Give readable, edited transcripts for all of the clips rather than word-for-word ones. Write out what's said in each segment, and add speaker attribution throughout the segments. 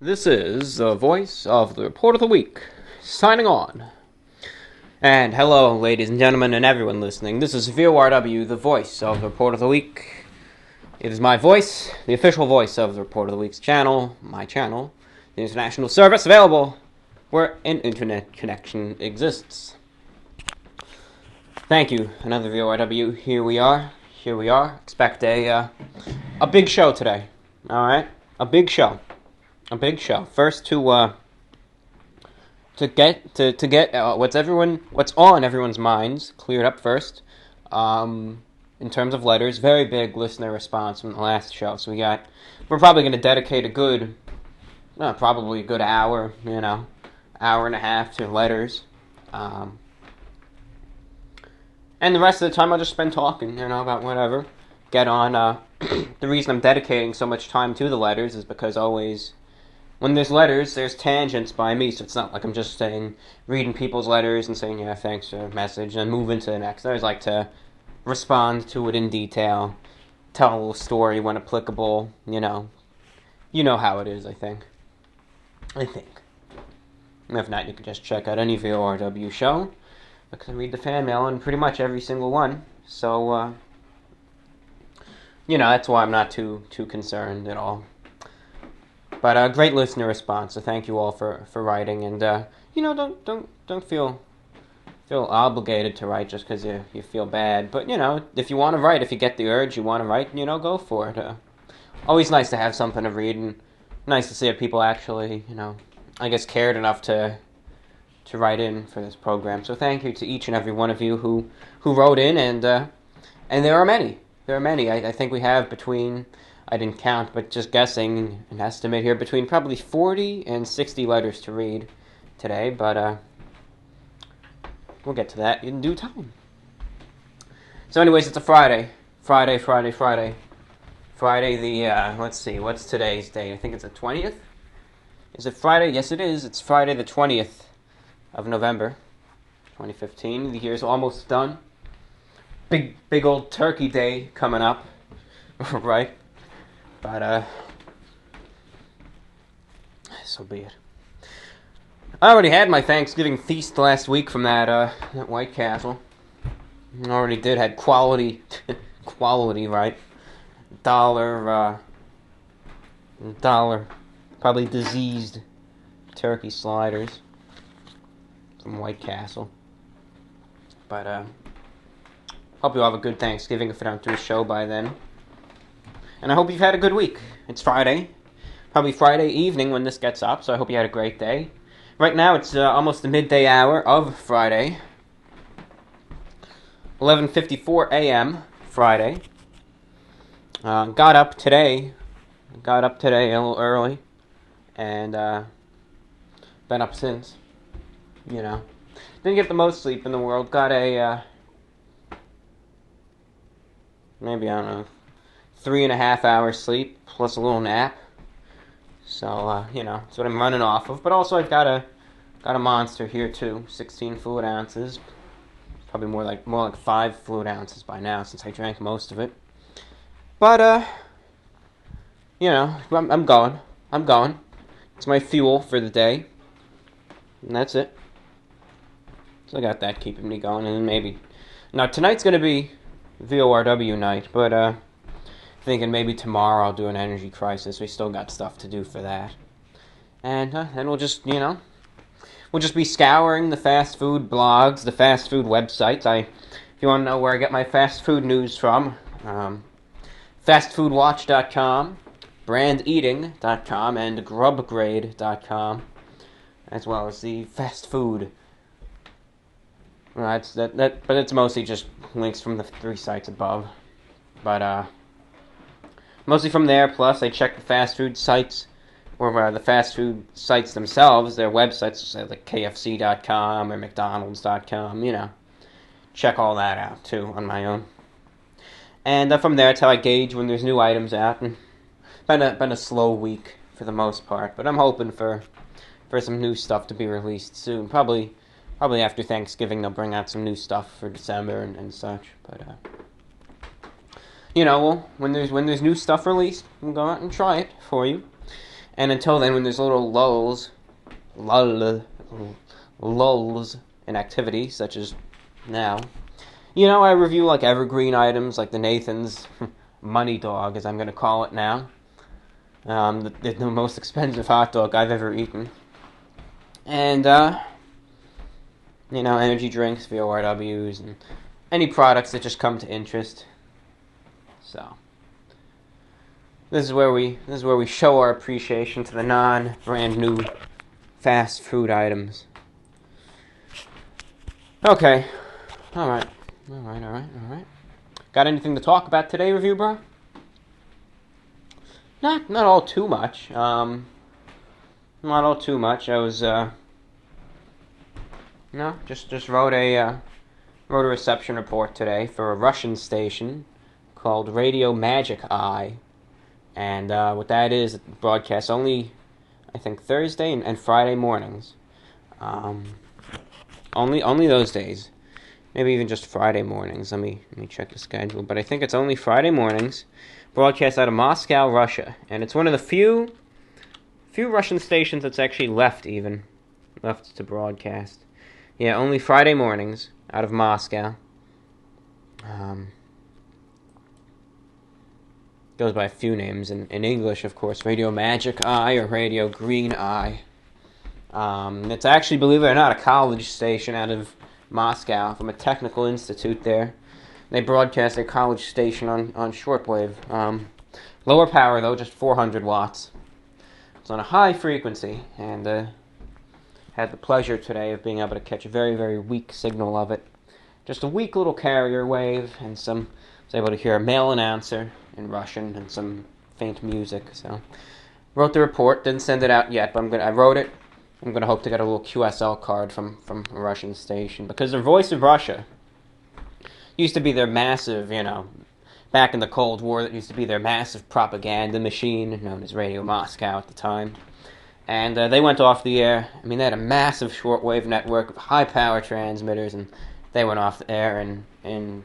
Speaker 1: This is the voice of the Report of the Week, signing on. And hello, ladies and gentlemen, and everyone listening. This is VORW, the voice of the Report of the Week. It is my voice, the official voice of the Report of the Week's channel, my channel, the international service available where an internet connection exists. Thank you, another VORW. Here we are. Expect a big show today. All right, a big show. First, to get what's on everyone's minds cleared up first. In terms of letters, very big listener response from the last show. So we're probably going to dedicate probably a good hour, hour and a half to letters. And the rest of the time I'll just spend talking, about whatever. Get on. The reason I'm dedicating so much time to the letters is because always, when there's letters, there's tangents by me, so it's not like I'm just reading people's letters and saying, yeah, thanks for the message, and moving to the next. I always like to respond to it in detail, tell a little story when applicable, You know how it is, I think. If not, you can just check out any VORW show, because I read the fan mail on pretty much every single one, so, that's why I'm not too concerned at all. But great listener response, so thank you all for writing, and don't feel obligated to write just because you feel bad. But if you want to write, if you get the urge, you want to write, go for it. Always nice to have something to read, and nice to see that people actually, I guess cared enough to write in for this program. So thank you to each and every one of you who wrote in, and there are many. I think we have between, I didn't count, but just guessing, an estimate here, between probably 40 and 60 letters to read today, but we'll get to that in due time. So anyways, it's a Friday. Friday, let's see, what's today's date? I think it's the 20th? Is it Friday? Yes, it is. It's Friday the 20th of November, 2015. The year's almost done. Big old turkey day coming up, right? But, so be it. I already had my Thanksgiving feast last week from that White Castle. I already had quality, right? Dollar, probably diseased turkey sliders from White Castle. But, hope you all have a good Thanksgiving if I don't do a show by then. And I hope you've had a good week. It's Friday. Probably Friday evening when this gets up, so I hope you had a great day. Right now it's almost the midday hour of Friday. 11:54 a.m. Friday. Got up today a little early. And been up since. Didn't get the most sleep in the world. Got maybe, I don't know, 3.5 hours sleep, plus a little nap. So, that's what I'm running off of. But also I've got a monster here too, 16 fluid ounces. Probably more like 5 fluid ounces by now, since I drank most of it. But, I'm going. It's my fuel for the day. And that's it. So I got that keeping me going, and then maybe... Now, tonight's going to be VORW night, but, thinking maybe tomorrow I'll do an energy crisis. We still got stuff to do for that. And then we'll just, we'll just be scouring the fast food blogs, the fast food websites. If you want to know where I get my fast food news from, fastfoodwatch.com, brandeating.com, and grubgrade.com, as well as the fast food. Well, but it's mostly just links from the 3 sites above. But, mostly from there, plus I check the fast food sites, or the fast food sites themselves, their websites, like KFC.com or McDonald's.com, check all that out, too, on my own. And from there, it's how I gauge when there's new items out, and been a slow week for the most part, but I'm hoping for some new stuff to be released soon. Probably after Thanksgiving, they'll bring out some new stuff for December and such, but, when there's new stuff released, we'll go out and try it for you. And until then, when there's little lulls in activity, such as now, I review like evergreen items, like the Nathan's Money Dog, as I'm going to call it now. The most expensive hot dog I've ever eaten. And, energy drinks, VORWs, and any products that just come to interest. So, this is where we show our appreciation to the non-brand new fast food items. Okay. All right. Got anything to talk about today, review bro? Not all too much. Not all too much. I was just wrote a reception report today for a Russian station called Radio Magic Eye, and what that is, it broadcasts only, I think, Thursday and Friday mornings. Only those days. Maybe even just Friday mornings. Let me check the schedule. But I think it's only Friday mornings. Broadcast out of Moscow, Russia. And it's one of the few Russian stations that's actually left to broadcast. Yeah, only Friday mornings out of Moscow. Goes by a few names. In English, of course, Radio Magic Eye or Radio Green Eye. It's actually, believe it or not, a college station out of Moscow, from a technical institute there. They broadcast their college station on shortwave. Lower power, though, just 400 watts. It's on a high frequency, and had the pleasure today of being able to catch a very, very weak signal of it. Just a weak little carrier wave, and I was able to hear a male announcer in Russian and some faint music. So, wrote the report, didn't send it out yet, but I wrote it. I'm going to hope to get a little QSL card from a Russian station, because the Voice of Russia used to be their massive, back in the Cold War, that used to be their massive propaganda machine, known as Radio Moscow at the time. And they went off the air. I mean, they had a massive shortwave network of high-power transmitters, and they went off the air in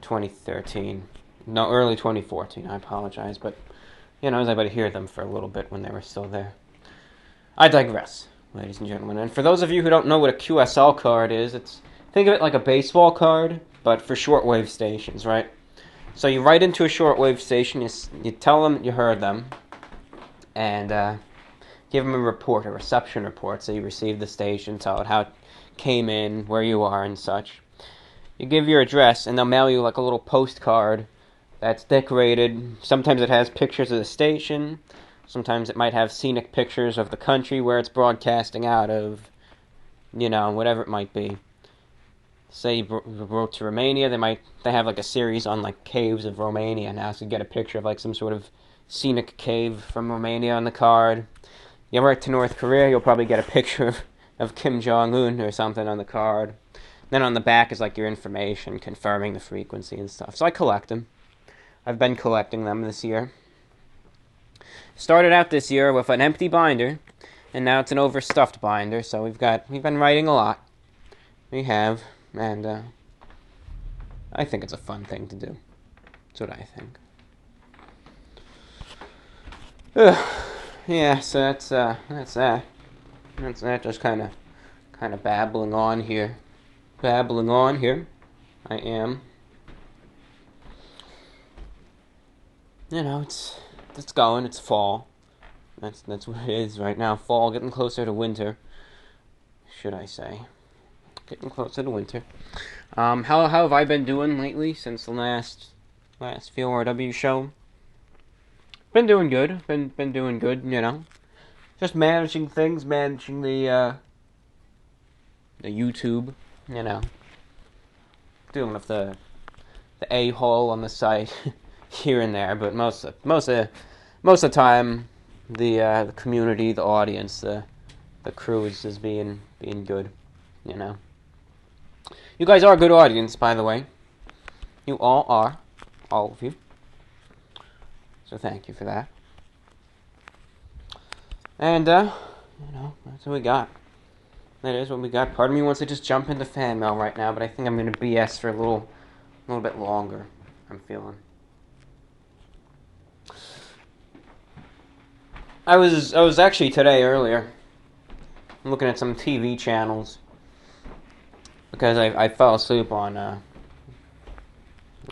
Speaker 1: 2013. No, early 2014, I apologize, but, I was able to hear them for a little bit when they were still there. I digress, ladies and gentlemen. And for those of you who don't know what a QSL card is, think of it like a baseball card, but for shortwave stations, right? So you write into a shortwave station, you tell them you heard them, and give them a reception report, so you receive the station, tell it how it came in, where you are, and such. You give your address, and they'll mail you like a little postcard that's decorated. Sometimes it has pictures of the station. Sometimes it might have scenic pictures of the country where it's broadcasting out of, whatever it might be. Say you wrote to Romania, they have like a series on like caves of Romania now, so you get a picture of like some sort of scenic cave from Romania on the card. You write to North Korea, you'll probably get a picture of Kim Jong-un or something on the card. Then on the back is like your information, confirming the frequency and stuff. So I collect them. I've been collecting them this year. Started out this year with an empty binder, and now it's an overstuffed binder, so we've been writing a lot. We have, and I think it's a fun thing to do. That's what I think. Yeah, so that's that. That's that, just kind of babbling on here. I am. It's going. It's fall. That's what it is right now. Fall, getting closer to winter, should I say? Getting closer to winter. How have I been doing lately since the last VORW show? Been doing good. Been doing good. Just managing things, managing the YouTube. Dealing with the a-hole on the site here and there, but most of the time, the community, the audience, the crew is being good. You guys are a good audience, by the way. You all are, all of you. So thank you for that. And that's what we got. That is what we got. Part of me wants to just jump into fan mail right now, but I think I'm going to BS for a little bit longer. I'm feeling. I was actually today earlier looking at some TV channels because I fell asleep on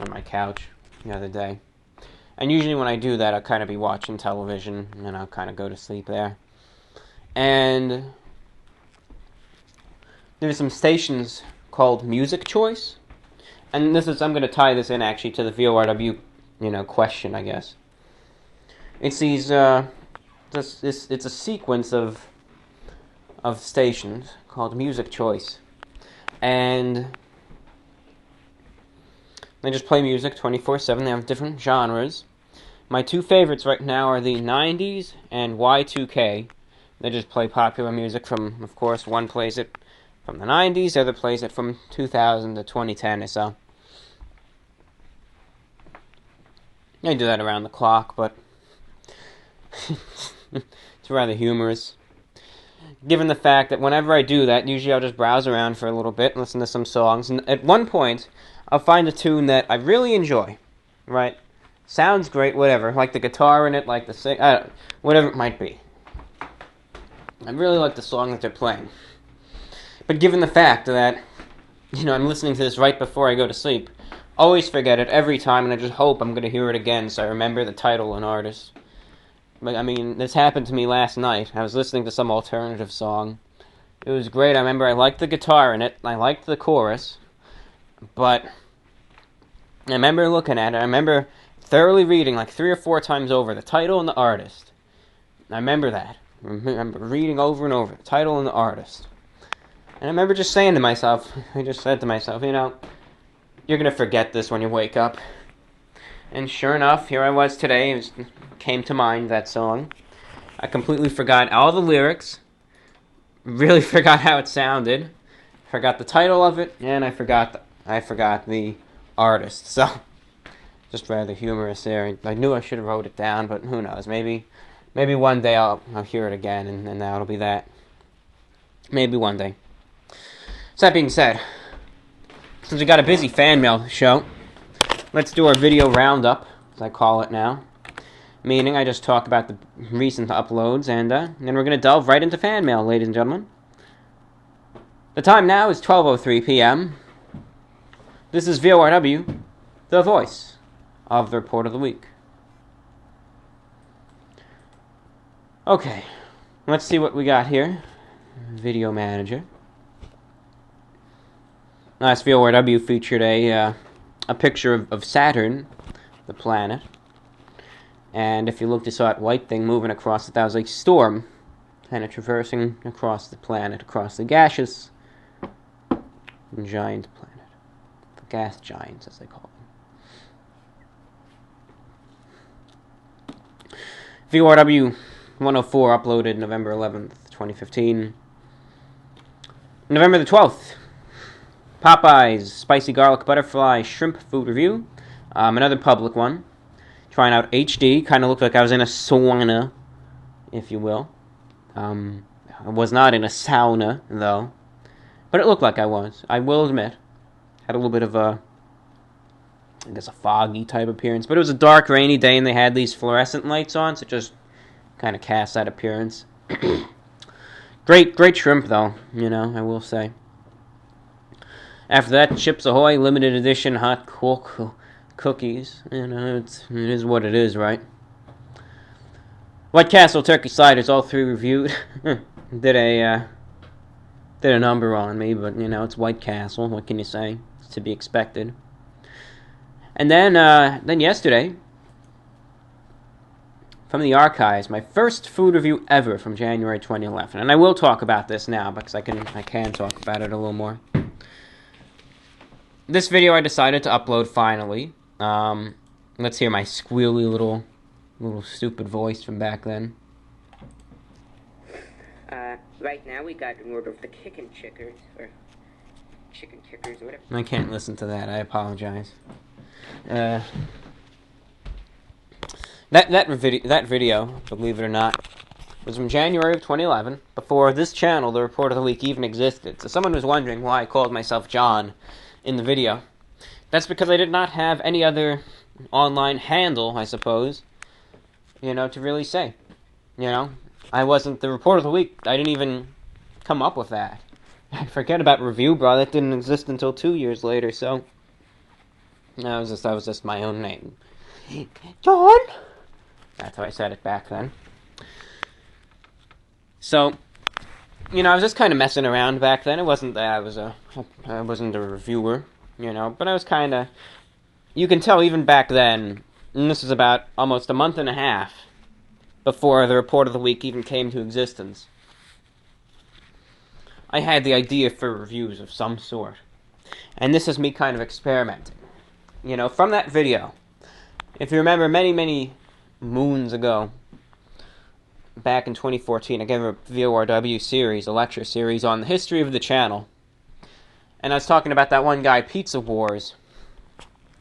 Speaker 1: my couch the other day. And usually when I do that, I'll kind of be watching television, and then I'll kind of go to sleep there. And there's some stations called Music Choice. And I'm going to tie this in actually to the VORW, question, I guess. It's these, it's a sequence of stations called Music Choice. And they just play music 24/7. They have different genres. My two favorites right now are the 90s and Y2K. They just play popular music from, of course, one plays it from the 90s, the other plays it from 2000 to 2010 or so. I do that around the clock, but it's rather humorous. Given the fact that whenever I do that, usually I'll just browse around for a little bit and listen to some songs. And at one point, I'll find a tune that I really enjoy, right? Sounds great, whatever. Like the guitar in it, like the whatever it might be. I really like the song that they're playing. But given the fact that, I'm listening to this right before I go to sleep, always forget it every time, and I just hope I'm going to hear it again so I remember the title and artist. But, this happened to me last night. I was listening to some alternative song. It was great. I remember I liked the guitar in it. I liked the chorus. But I remember looking at it. I remember thoroughly reading like 3 or 4 times over the title and the artist. I remember that. I remember reading over and over the title and the artist. And I remember just saying to myself, I just said to myself, you're going to forget this when you wake up. And sure enough, here I was today. It came to mind, that song. I completely forgot all the lyrics. Really forgot how it sounded. Forgot the title of it. And I forgot the artist. So, just rather humorous there. I knew I should have wrote it down, but who knows? Maybe one day I'll hear it again, and that'll be that. Maybe one day. So that being said, since we got a busy fan mail show, let's do our video roundup, as I call it now. Meaning I just talk about the recent uploads, and then we're going to delve right into fan mail, ladies and gentlemen. The time now is 12:03 p.m. This is VORW, the voice of the Report of the Week. Okay, let's see what we got here. Video Manager. Last VORW featured a picture of Saturn, the planet. And if you looked, you saw that white thing moving across it. That was a storm, kind of traversing across the planet, across the gaseous giant planet. The gas giants, as they call them. VORW 104 uploaded November 11th, 2015. November the 12th, Popeye's Spicy Garlic Butterfly Shrimp Food Review. Another public one. Trying out HD. Kind of looked like I was in a sauna, if you will. I was not in a sauna, though. But it looked like I was. I will admit. Had a little bit of a foggy type appearance. But it was a dark, rainy day, and they had these fluorescent lights on, so it just kind of cast that appearance. Great shrimp, though, I will say. After that, Chips Ahoy limited edition hot cookies. It is what it is, right? White Castle turkey sliders, all 3 reviewed. did a number on me, but it's White Castle. What can you say? It's to be expected. And then yesterday, from the archives, my first food review ever from January 2011. And I will talk about this now because I can talk about it a little more. This video I decided to upload finally. Let's hear my squealy little stupid voice from back then.
Speaker 2: Right now we got an order of the chicken chickers, or whatever.
Speaker 1: I can't listen to that. I apologize. That video, believe it or not, was from January of 2011, before this channel, the Report of the Week, even existed. So someone was wondering why I called myself John in the video. That's because I did not have any other online handle, I suppose, to really say. You know, I wasn't the report of the week. I didn't even come up with that. I forget about Review Bro. That didn't exist until 2 years later. So that was just my own name, John. That's how I said it back then. So, you know, I was just kind of messing around back then. It wasn't that I wasn't a reviewer, you know, but I was kind of. You can tell even back then, and this was about almost a month and a half before the report of the week even came to existence, I had the idea for reviews of some sort. And this is me kind of experimenting. You know, from that video, if you remember many, many moons ago, back in 2014, I gave a VORW series, a lecture series on the history of the channel. And I was talking about that one guy, Pizza Wars,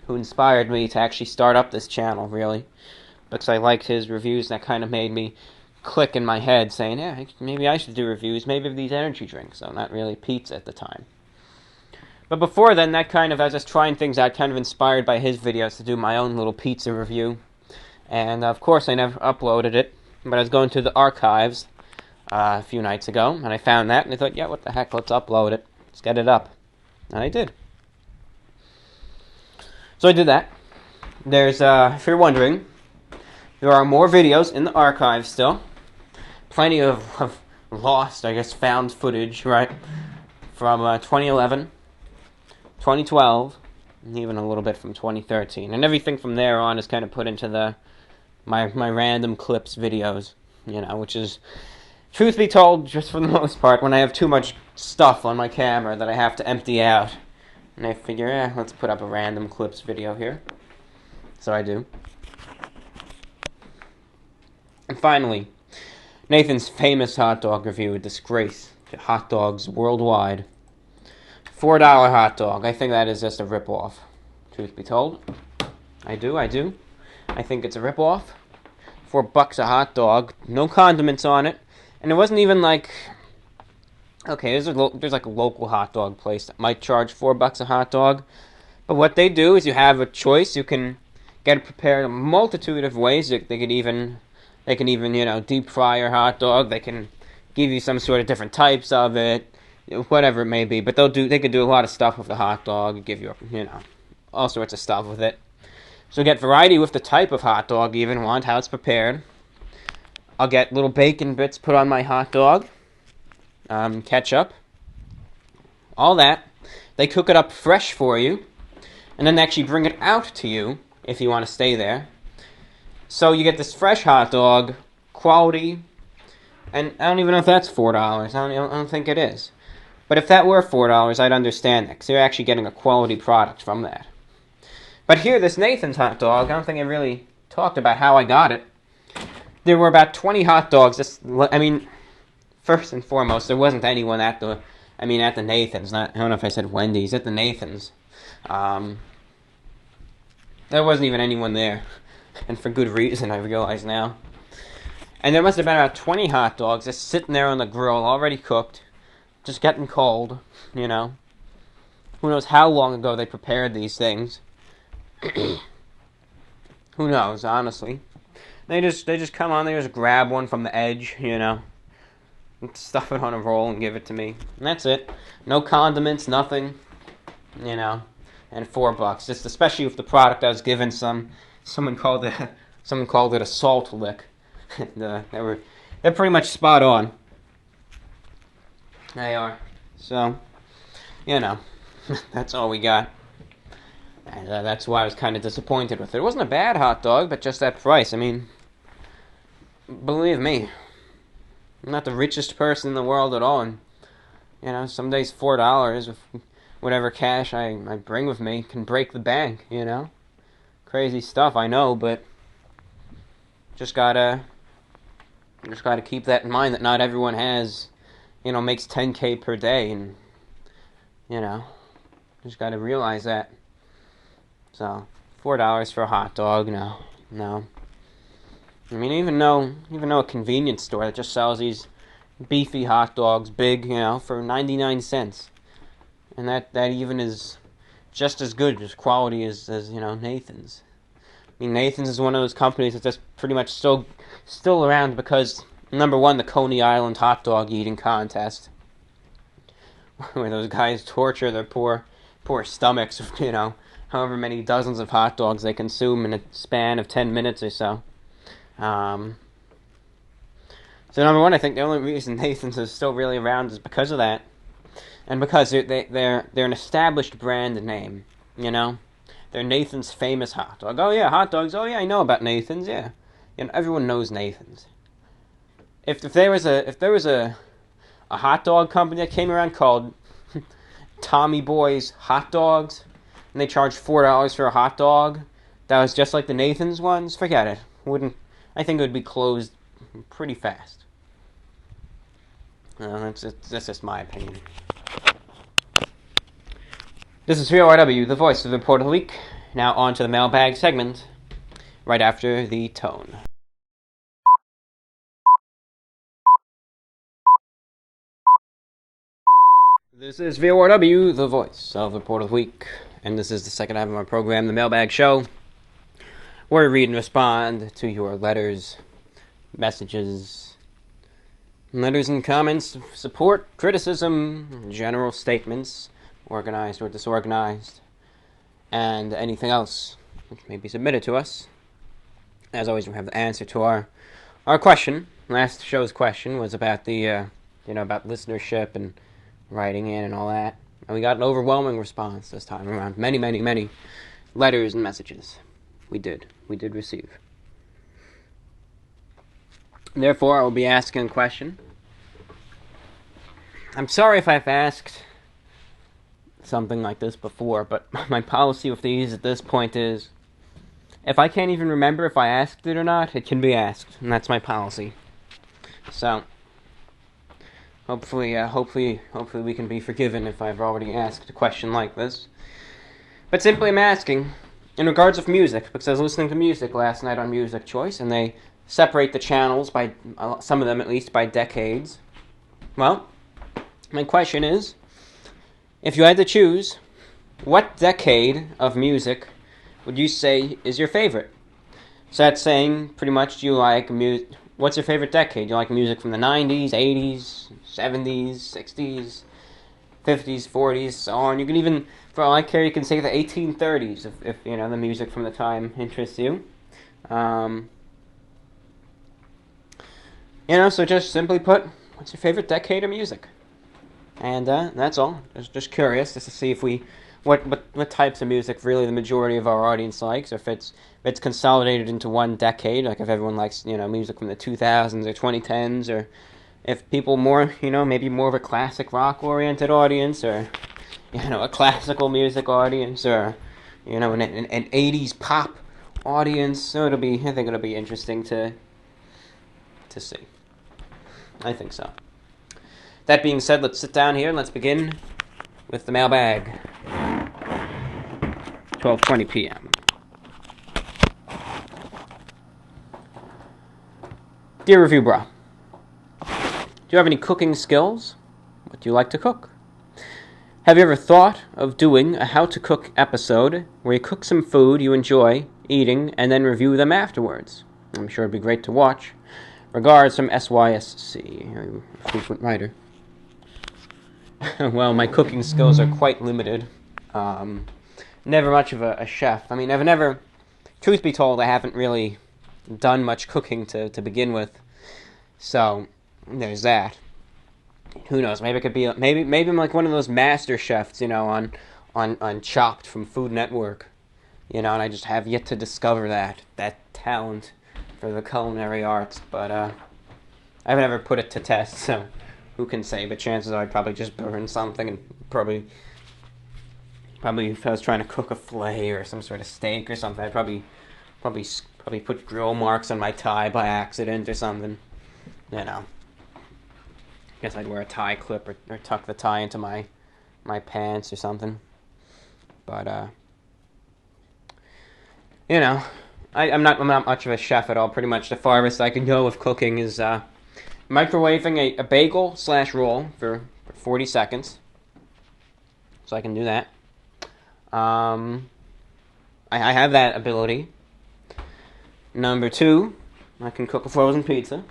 Speaker 1: who inspired me to actually start up this channel, really. Because I liked his reviews, and that kind of made me click in my head, saying, yeah, maybe I should do reviews, maybe of these energy drinks, though not really pizza at the time. But before then, that kind of, as I was trying things out, kind of inspired by his videos to do my own little pizza review. And, of course, I never uploaded it, but I was going through the archives a few nights ago, and I found that, and I thought, yeah, what the heck, let's upload it. Let's get it up. And I did. So I did that. There's, if you're wondering, there are more videos in the archives still. Plenty of lost, I guess, found footage, right? From 2011, 2012, and even a little bit from 2013. And everything from there on is kind of put into my random clips videos, you know, which is, truth be told, just for the most part, when I have too much stuff on my camera that I have to empty out. And I figure, let's put up a random clips video here. So I do. And finally, Nathan's famous hot dog review, a disgrace to hot dogs worldwide. $4 hot dog. I think that is just a ripoff, truth be told. I do. I think it's a ripoff. $4 a hot dog, no condiments on it. And it wasn't even like, okay, there's like a local hot dog place that might charge $4 a hot dog. But what they do is you have a choice. You can get it prepared a multitude of ways. They can even, you know, deep fry your hot dog. They can give you some sort of different types of it, whatever it may be. But they could do a lot of stuff with the hot dog, give you, you know, all sorts of stuff with it. So get variety with the type of hot dog you even want, how it's prepared. I'll get little bacon bits put on my hot dog, ketchup, all that. They cook it up fresh for you, and then they actually bring it out to you if you want to stay there. So you get this fresh hot dog, quality, and I don't even know if that's $4. I don't think it is. But if that were $4, I'd understand that, because you're actually getting a quality product from that. But here, this Nathan's hot dog, I don't think I really talked about how I got it. There were about 20 hot dogs. First and foremost, there wasn't anyone at the Nathan's. I don't know if I said Wendy's, at the Nathan's. There wasn't even anyone there. And for good reason, I realize now. And there must have been about 20 hot dogs just sitting there on the grill, already cooked, just getting cold, you know. Who knows how long ago they prepared these things. Who knows, honestly. They just come on, they just grab one from the edge, you know, and stuff it on a roll and give it to me. And that's it. No condiments, nothing, you know. And $4, just especially with the product I was given. Someone called it a salt lick. They're pretty much spot on. They are. So, you know, that's all we got. And that's why I was kind of disappointed with it. It wasn't a bad hot dog, but just that price. I mean, believe me, I'm not the richest person in the world at all. And, you know, some days $4 with whatever cash I bring with me can break the bank, you know. Crazy stuff, I know, but just gotta keep that in mind, that not everyone makes $10K per day, and, you know, just gotta realize that. So, $4 for a hot dog, no. I mean, even though a convenience store that just sells these beefy hot dogs, big, you know, for 99 cents. And that even is just as good as quality as you know, Nathan's. I mean, Nathan's is one of those companies that's just pretty much still around because, number one, the Coney Island hot dog eating contest, where those guys torture their poor stomachs, however many dozens of hot dogs they consume in a span of 10 minutes or so. So number one, I think the only reason Nathan's is still really around is because of that, and because they're an established brand name. They're Nathan's famous hot dog. Oh yeah, hot dogs. Oh yeah, I know about Nathan's. Yeah, everyone knows Nathan's. If there was a hot dog company that came around called Tommy Boy's Hot Dogs, and they charged $4 for a hot dog, that was just like the Nathan's ones, forget it. I think it would be closed pretty fast. That's just my opinion. This is VORW, the voice of the Report of the Week. Now on to the Mailbag segment, right after the tone. This is VORW, the voice of the Report of the Week, and this is the second half of our program, the Mailbag Show, where we read and respond to your letters, messages, letters and comments of support, criticism, general statements, organized or disorganized, and anything else which may be submitted to us. As always, we have the answer to our question. Last show's question was about the about listenership and writing in and all that, and we got an overwhelming response this time around. Many letters and messages we did receive. Therefore, I will be asking a question. I'm sorry if I've asked something like this before, but my policy with these at this point is, if I can't even remember if I asked it or not, it can be asked, and that's my policy. So, hopefully we can be forgiven if I've already asked a question like this. But simply I'm asking, in regards of music, because I was listening to music last night on Music Choice, and they separate the channels by, some of them at least, by decades. Well, my question is, if you had to choose, what decade of music would you say is your favorite? So that's saying, pretty much, do you like what's your favorite decade? Do you like music from the 90s, 80s, 70s, 60s, 50s, 40s, so on? You can even, for all I care, you can say the 1830s, if the music from the time interests you. So just simply put, what's your favorite decade of music? And that's all. Just curious, just to see if what types of music really the majority of our audience likes, or if it's consolidated into one decade, like if everyone likes music from the 2000s or 2010s, or if people more maybe more of a classic rock oriented audience, or a classical music audience, or an 80s pop audience. So I think it'll be interesting to see. I think so. That being said, let's sit down here and let's begin with the mailbag. 12:20 p.m. Dear Review Bra, do you have any cooking skills? What do you like to cook? Have you ever thought of doing a how to cook episode where you cook some food you enjoy eating and then review them afterwards? I'm sure it'd be great to watch. Regards from SYSC, a frequent writer. Well, my cooking skills are quite limited. Never much of a chef. I mean, I've never, truth be told, I haven't really done much cooking to begin with. So, there's that. Who knows? Maybe it could be, maybe I'm like one of those master chefs, on Chopped from Food Network. And I just have yet to discover that talent for the culinary arts. But I've never put it to test, so who can say? But chances are I'd probably just burn something, and probably if I was trying to cook a fillet or some sort of steak or something, I'd probably put grill marks on my tie by accident or something. Guess I'd wear a tie clip or tuck the tie into my pants or something. But I'm not much of a chef at all. Pretty much the farthest I can go with cooking is microwaving a bagel / roll for 40 seconds. So I can do that. I have that ability. Number 2, I can cook a frozen pizza.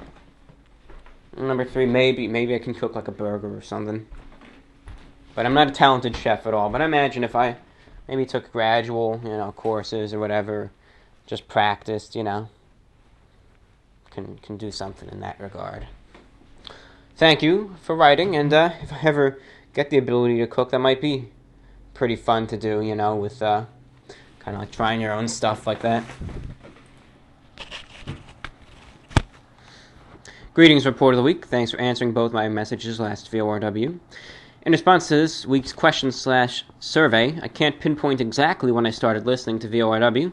Speaker 1: Number 3, maybe I can cook like a burger or something. But I'm not a talented chef at all. But I imagine if I maybe took gradual, courses or whatever, just practiced, can do something in that regard. Thank you for writing, and if I ever get the ability to cook, that might be pretty fun to do, with kind of like trying your own stuff like that. Greetings, Report of the Week. Thanks for answering both my messages last VORW. In response to this week's question/survey, I can't pinpoint exactly when I started listening to VORW,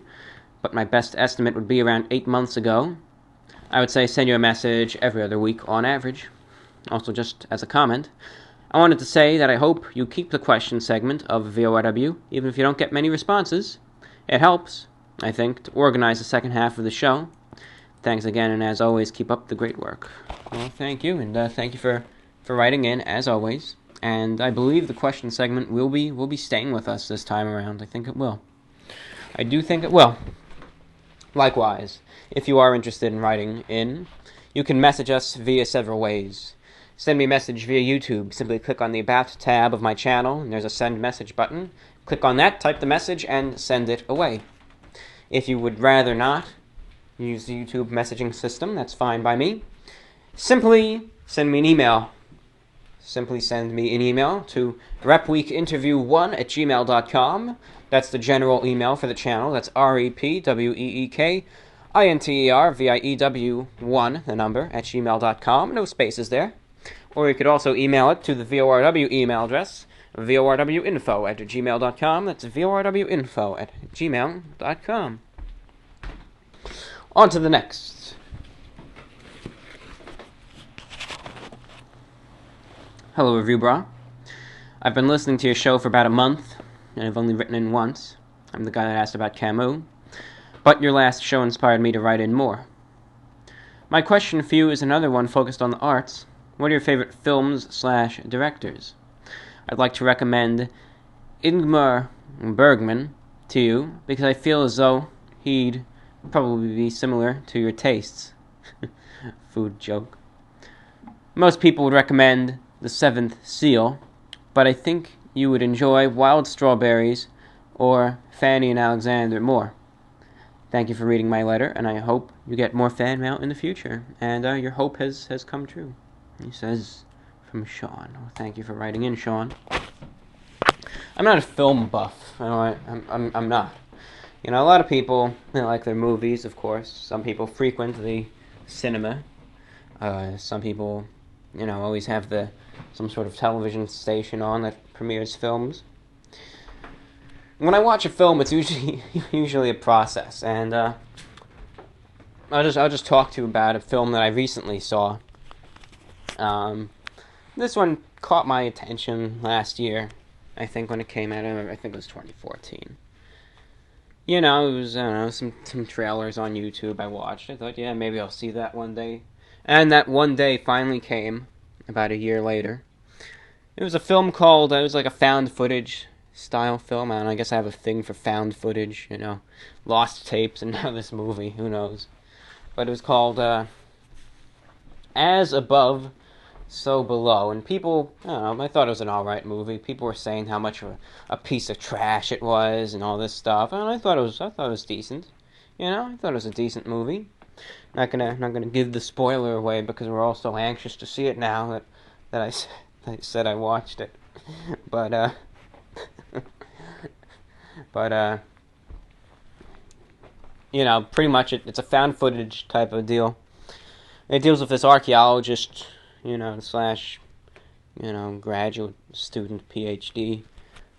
Speaker 1: but my best estimate would be around 8 months ago. I would say send you a message every other week on average. Also, just as a comment, I wanted to say that I hope you keep the question segment of VORW, even if you don't get many responses. It helps, I think, to organize the second half of the show. Thanks again, and as always, keep up the great work. Well, thank you, and thank you for writing in, as always. And I believe the question segment will be staying with us this time around. I think it will. I do think it will. Likewise, if you are interested in writing in, you can message us via several ways. Send me a message via YouTube. Simply click on the About tab of my channel, and there's a Send Message button. Click on that, type the message, and send it away. If you would rather not use the YouTube messaging system, that's fine by me. Simply send me an email. Simply send me an email to repweekinterview1@gmail.com. That's the general email for the channel. That's repweekinterview1, the number, @gmail.com. No spaces there. Or you could also email it to the VORW email address, vorwinfo@gmail.com. That's vorwinfo@gmail.com. On to the next. Hello, Review Bra. I've been listening to your show for about a month, and I've only written in once. I'm the guy that asked about Camus. But your last show inspired me to write in more. My question for you is another one focused on the arts. What are your favorite films/directors? I'd like to recommend Ingmar Bergman to you, because I feel as though he'd probably be similar to your tastes. Food joke. Most people would recommend The Seventh Seal, but I think you would enjoy Wild Strawberries or Fanny and Alexander more. Thank you for reading my letter, and I hope you get more fan mail in the future. And your hope has come true. He says, from Sean. Well, thank you for writing in, Sean. I'm not a film buff. I'm not. A lot of people, they like their movies, of course. Some people frequent the cinema. Some people, always have some sort of television station on that premieres films. When I watch a film, it's usually a process, and I'll just talk to you about a film that I recently saw. This one caught my attention last year, I think, when it came out. I think it was 2014. It was, some trailers on YouTube I watched. I thought, maybe I'll see that one day. And that one day finally came, about a year later. It was a film called, it was like a found footage style film. I guess I have a thing for found footage, lost tapes, and now this movie, who knows. But it was called, As Above, So Below. And people, I thought it was an alright movie. People were saying how much of a piece of trash it was and all this stuff. And I thought it was decent. I thought it was a decent movie. Not gonna give the spoiler away because we're all so anxious to see it now that I said I watched it. But pretty much it's a found footage type of deal. It deals with this archaeologist, slash, graduate student, PhD,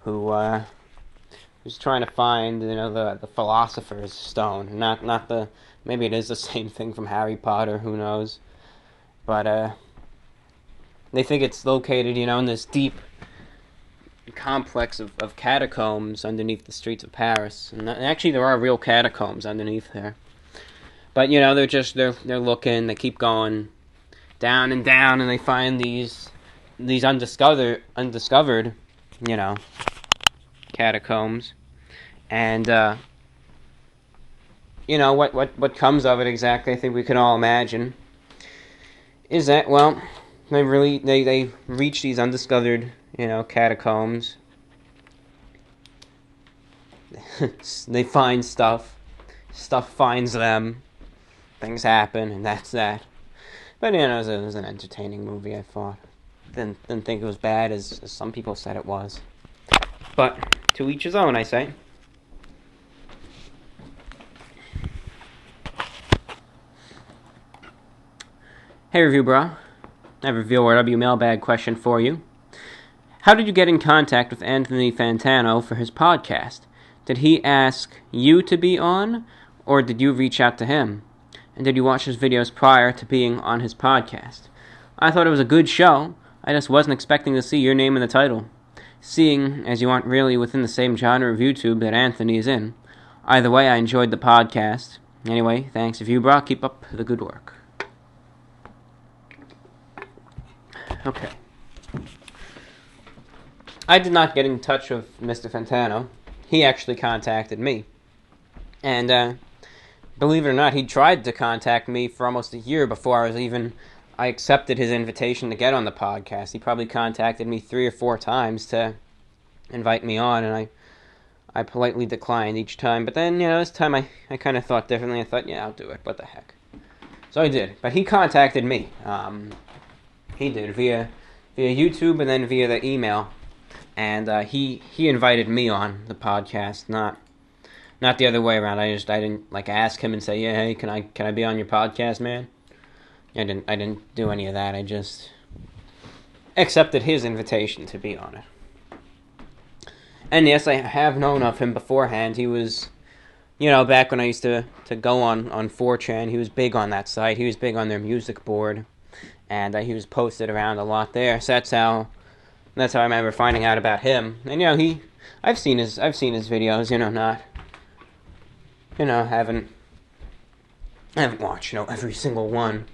Speaker 1: who's trying to find, the Philosopher's Stone. Not the, maybe it is the same thing from Harry Potter, who knows. But, they think it's located, in this deep complex of catacombs underneath the streets of Paris. And actually, there are real catacombs underneath there. But, they're looking, they keep going down and down, and they find these undiscovered, catacombs. And, what comes of it exactly, I think we can all imagine, is that, well, they reach these undiscovered, catacombs. They find stuff. Stuff finds them. Things happen, and that's that. But, it was an entertaining movie, I thought. Didn't think it was bad, as some people said it was. But, to each his own, I say. Hey, Review Bro. I have a VORW mailbag question for you. How did you get in contact with Anthony Fantano for his podcast? Did he ask you to be on, or did you reach out to him? And did you watch his videos prior to being on his podcast? I thought it was a good show. I just wasn't expecting to see your name in the title, seeing as you aren't really within the same genre of YouTube that Anthony is in. Either way, I enjoyed the podcast. Anyway, thanks, Review Bro. Keep up the good work. Okay. I did not get in touch with Mr. Fantano. He actually contacted me. And, believe it or not, he tried to contact me for almost a year before I accepted his invitation to get on the podcast. He probably contacted me 3 or 4 times to invite me on, and I politely declined each time. But then, this time I kind of thought differently. I thought, yeah, I'll do it. What the heck? So I did. But he contacted me. He did via YouTube and then via the email, and he invited me on the podcast, not the other way around. I didn't ask him and say, yeah, hey, can I be on your podcast, man? I didn't do any of that. I just accepted his invitation to be on it. And yes, I have known of him beforehand. He was, back when I used to go on 4chan, he was big on that site. He was big on their music board. And he was posted around a lot there. So that's how I remember finding out about him. And I've seen his videos. I haven't watched every single one,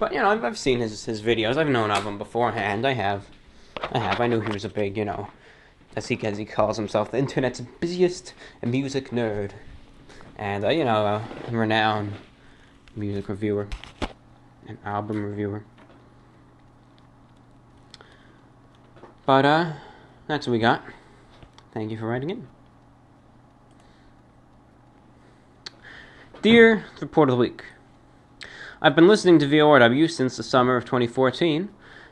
Speaker 1: but I've seen his videos. I've known of him beforehand. I have. I knew he was a big as he calls himself, the internet's busiest music nerd, and a renowned music reviewer, an album reviewer. But, that's what we got. Thank you for writing in. Dear Report of the Week, I've been listening to VORW since the summer of 2014.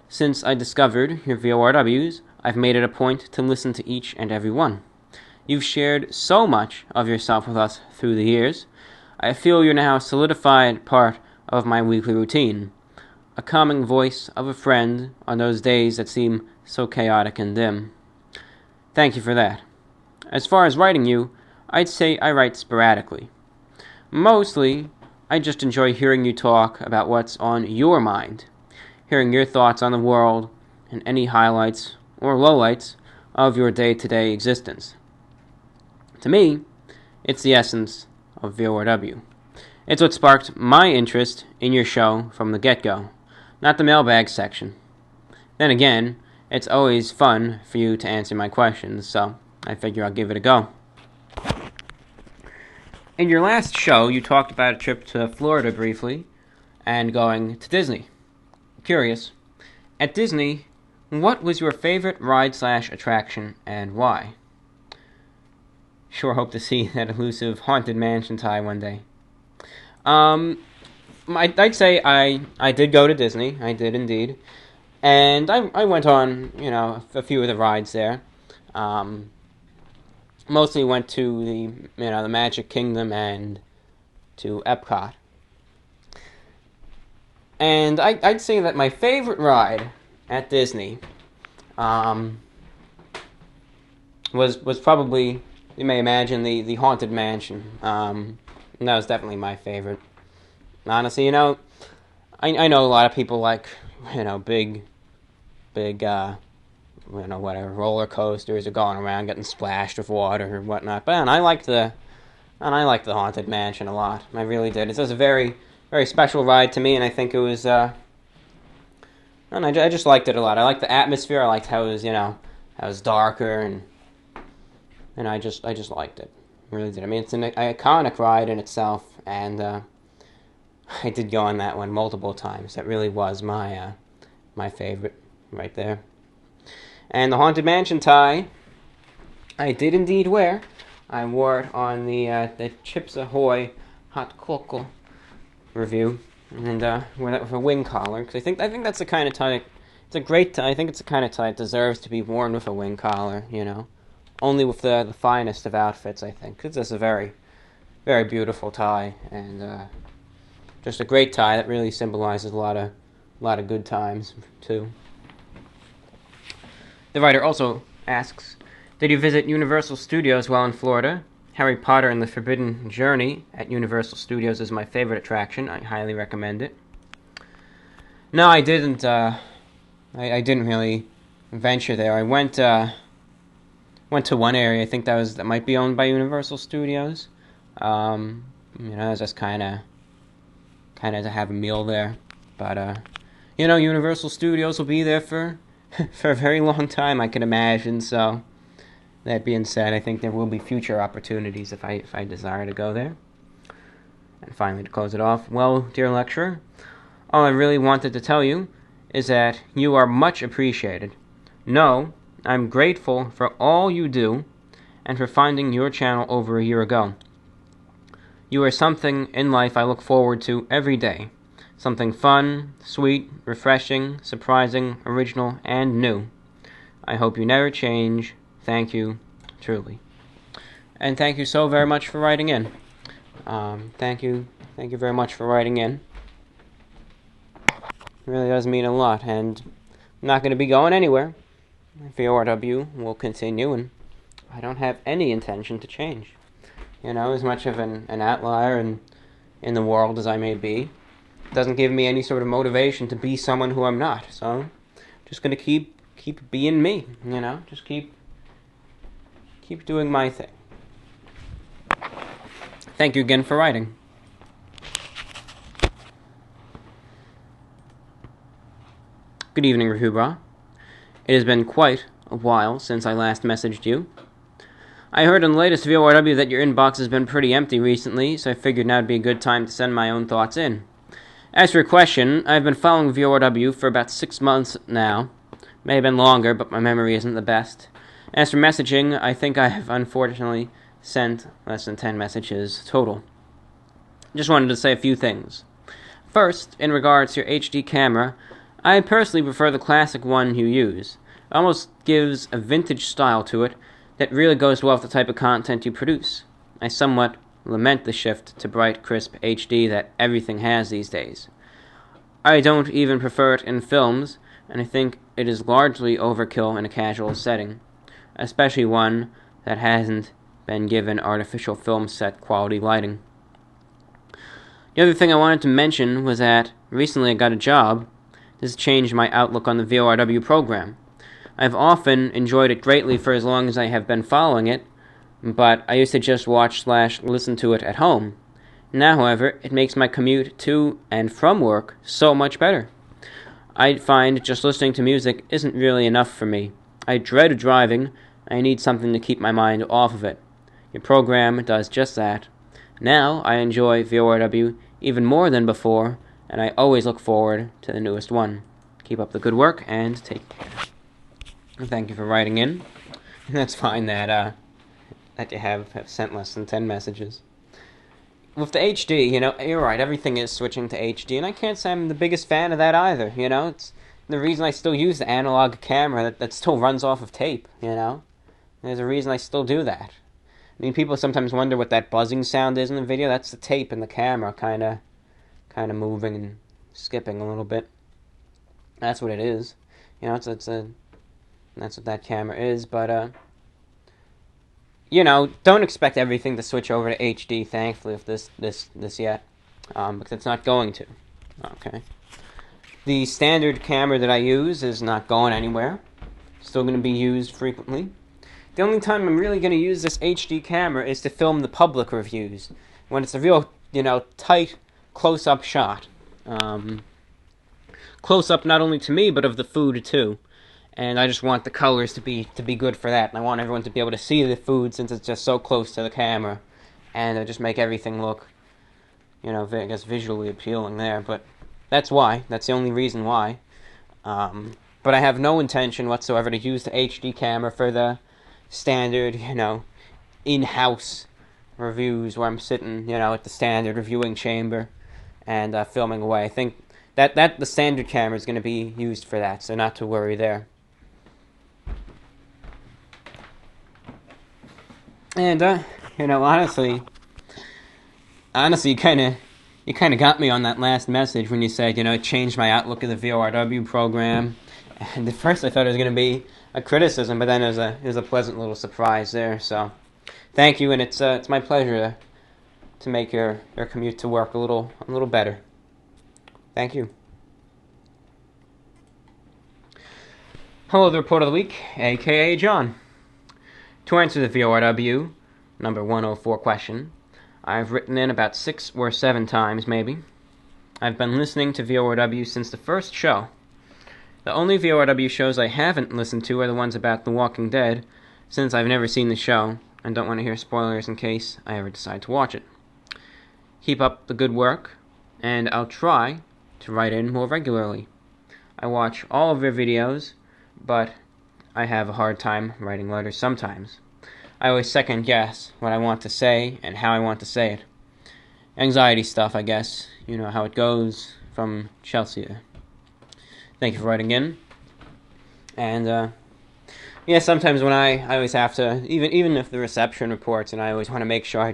Speaker 1: Since I discovered your VORWs, I've made it a point to listen to each and every one. You've shared so much of yourself with us through the years. I feel you're now a solidified part of my weekly routine. A calming voice of a friend on those days that seem so chaotic and dim. Thank you for that. As far as writing you, I'd say I write sporadically. Mostly, I just enjoy hearing you talk about what's on your mind, hearing your thoughts on the world, and any highlights or lowlights of your day-to-day existence. To me, it's the essence of VORW. It's what sparked my interest in your show from the get-go, not the mailbag section. Then again, it's always fun for you to answer my questions, so I figure I'll give it a go. In your last show, you talked about a trip to Florida briefly, and going to Disney. Curious, at Disney, what was your favorite ride/attraction, and why? Sure hope to see that elusive Haunted Mansion tie one day. I'd say I did go to Disney. I did indeed. And I went on, a few of the rides there. Mostly went to the Magic Kingdom and to Epcot. And I'd say that my favorite ride at Disney was probably, you may imagine, the Haunted Mansion. And that was definitely my favorite. Honestly, I know a lot of people like, big, whatever, roller coasters or going around getting splashed with water or whatnot. But I liked the Haunted Mansion a lot. I really did. It was a very, very special ride to me, and I think it was, and I just liked it a lot. I liked the atmosphere. I liked how it was, how it was darker, and I just liked it. really did. I mean, it's an iconic ride in itself, and I did go on that one multiple times. That really was my favorite right there. And the Haunted Mansion tie, I did indeed wear. I wore it on the Chips Ahoy Hot Cocoa review, and wore that with a wing collar, because I think that's the kind of tie. It's a great tie. I think it's the kind of tie that deserves to be worn with a wing collar. Only with the finest of outfits, I think. It's just a very, very beautiful tie, and just a great tie that really symbolizes a lot of good times too. The writer also asks, did you visit Universal Studios while in Florida? Harry Potter and the Forbidden Journey at Universal Studios is my favorite attraction. I highly recommend it. No, I didn't. I didn't really venture there. I went to one area. I think that might be owned by Universal Studios. It was just kind of to have a meal there. But Universal Studios will be there for a very long time, I can imagine. So that being said, I think there will be future opportunities if I desire to go there. And finally, to close it off, well, dear lecturer, all I really wanted to tell you is that you are much appreciated. No, I'm grateful for all you do and for finding your channel over a year ago. You are something in life I look forward to every day. Something fun, sweet, refreshing, surprising, original, and new. I hope you never change. Thank you, truly. And thank you so very much for writing in. Thank you very much for writing in. It really does mean a lot, and I'm not going to be going anywhere. VORW will continue, and I don't have any intention to change. As much of an outlier in the world as I may be, it doesn't give me any sort of motivation to be someone who I'm not. So, I'm just going to keep being me, just keep doing my thing. Thank you again for writing. Good evening, Rahubra. It has been quite a while since I last messaged you. I heard in the latest VORW that your inbox has been pretty empty recently, so I figured now would be a good time to send my own thoughts in. As for your question, I've been following VORW for about 6 months now. May have been longer, but my memory isn't the best. As for messaging, I think I have unfortunately sent less than 10 messages total. Just wanted to say a few things. First, in regards to your HD camera, I personally prefer the classic one you use. It almost gives a vintage style to it that really goes well with the type of content you produce. I somewhat lament the shift to bright, crisp HD that everything has these days. I don't even prefer it in films, and I think it is largely overkill in a casual setting, especially one that hasn't been given artificial film set quality lighting. The other thing I wanted to mention was that recently I got a job. This changed my outlook on the VORW program. I've often enjoyed it greatly for as long as I have been following it, but I used to just watch/listen to it at home. Now, however, it makes my commute to and from work so much better. I find just listening to music isn't really enough for me. I dread driving. I need something to keep my mind off of it. Your program does just that. Now I enjoy VORW even more than before, and I always look forward to the newest one. Keep up the good work, and take care. Thank you for writing in. That's fine that you have sent less than 10 messages. With the HD, you're right, everything is switching to HD, and I can't say I'm the biggest fan of that either, It's the reason I still use the analog camera that still runs off of tape, There's a reason I still do that. I mean, people sometimes wonder what that buzzing sound is in the video. That's the tape and the camera kind of moving and skipping a little bit. That's what it is. That's what that camera is, but don't expect everything to switch over to HD, thankfully, with this yet, because it's not going to. Okay. The standard camera that I use is not going anywhere. Still going to be used frequently. The only time I'm really going to use this HD camera is to film the public reviews, when it's a real, tight, close-up shot. Close-up not only to me, but of the food, too. and I just want the colors to be good for that, and I want everyone to be able to see the food since it's just so close to the camera, and just make everything look, I guess, visually appealing there. But that's why. That's the only reason why. But I have no intention whatsoever to use the HD camera for the standard, in-house reviews where I'm sitting, at the standard reviewing chamber and filming away. I think that the standard camera is going to be used for that, so not to worry there. And honestly, you kind of got me on that last message when you said, it changed my outlook of the VORW program. And at first I thought it was going to be a criticism, but then it was a pleasant little surprise there. So thank you, and it's my pleasure to make your commute to work a little better. Thank you. Hello, the Report of the Week, a.k.a. John. To answer the VORW number 104 question, I've written in about 6 or 7 times, maybe. I've been listening to VORW since the first show. The only VORW shows I haven't listened to are the ones about The Walking Dead, since I've never seen the show and don't want to hear spoilers in case I ever decide to watch it. Keep up the good work, and I'll try to write in more regularly. I watch all of your videos, but I have a hard time writing letters sometimes. I always second guess what I want to say and how I want to say it. Anxiety stuff, I guess. You know how it goes. From Chelsea. Thank you for writing in. And, sometimes when I always have to, even if the reception reports, and I always want to make sure I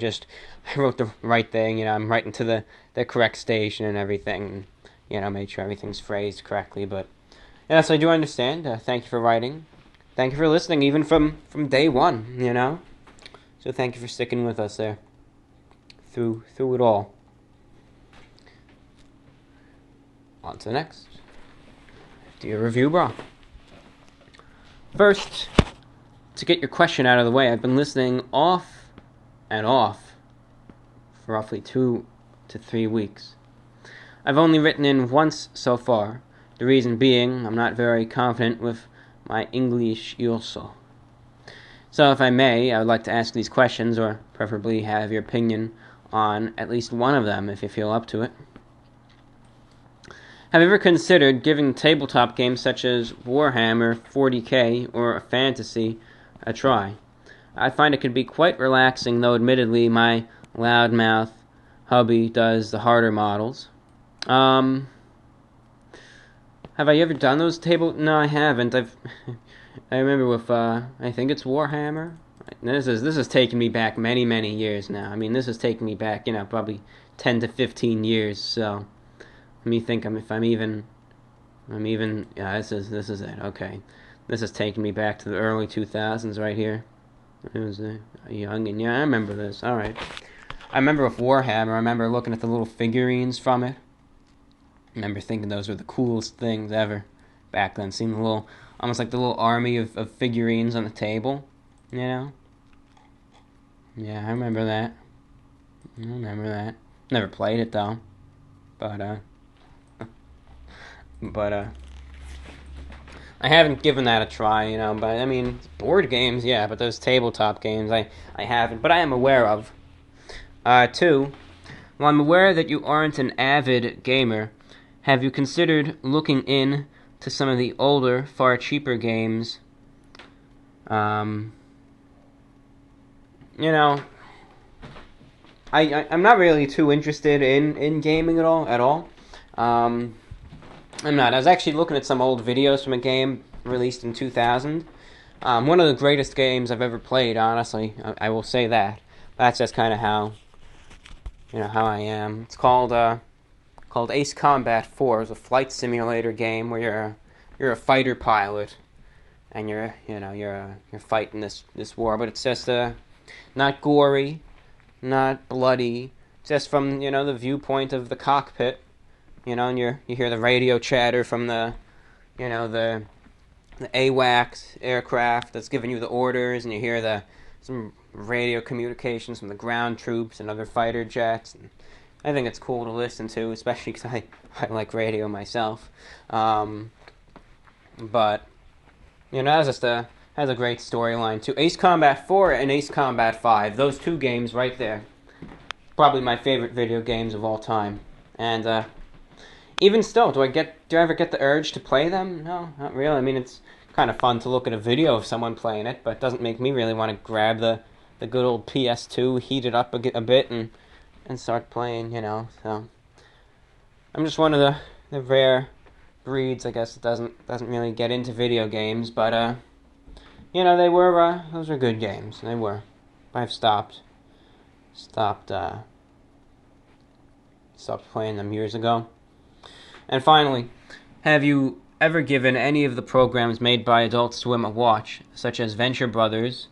Speaker 1: wrote the right thing, I'm writing to the correct station and everything, made sure everything's phrased correctly, but, yes, I do understand. Thank you for writing. Thank you for listening, even from day one, So thank you for sticking with us there, through it all. On to the next. Dear Review Bra. First, to get your question out of the way, I've been listening off and off for roughly 2 to 3 weeks. I've only written in once so far, the reason being I'm not very confident with my English also. So if I may, I would like to ask these questions, or preferably have your opinion on at least one of them if you feel up to it. Have you ever considered giving tabletop games such as Warhammer 40k or Fantasy a try? I find it could be quite relaxing, though admittedly my loudmouth hubby does the harder models. Have I ever done those No, I haven't. I remember with I think it's Warhammer. This is taking me back many years now. I mean, this is taking me back, probably 10 to 15 years. So let me think. Yeah, this is it. Okay, this is taking me back to the early 2000s right here. I was young, and I remember this. All right, I remember with Warhammer. I remember looking at the little figurines from it. I remember thinking those were the coolest things ever back then. Seeing almost like the little army of figurines on the table, Yeah, I remember that. Never played it though, but I haven't given that a try, But I mean, board games, yeah, but those tabletop games, I haven't. But I am aware of. 2, while I'm aware that you aren't an avid gamer, have you considered looking in to some of the older, far cheaper games? I'm not really too interested in gaming at all. I'm not. I was actually looking at some old videos from a game released in 2000. One of the greatest games I've ever played, honestly. I will say that. That's just kind of how I am. It's called Ace Combat 4. It's a flight simulator game where you're a fighter pilot, and you're fighting this war. But it's just not gory, not bloody. Just from the viewpoint of the cockpit. And you hear the radio chatter from the AWACS aircraft that's giving you the orders, and you hear some radio communications from the ground troops and other fighter jets. And I think it's cool to listen to, especially because I like radio myself. But You know, that's just has a great storyline too. Ace Combat 4 and Ace Combat 5, those two games right there, probably my favorite video games of all time. And even still, do I ever get the urge to play them? No, not really. I mean, it's kind of fun to look at a video of someone playing it, but it doesn't make me really want to grab the good old PS2, heat it up a bit, and start playing. You know, so I'm just one of the rare breeds, I guess, that doesn't really get into video games, but you know, those were good games. They were. I've stopped playing them years ago. And finally, have you ever given any of the programs made by Adult Swim a watch, such as Venture Brothers,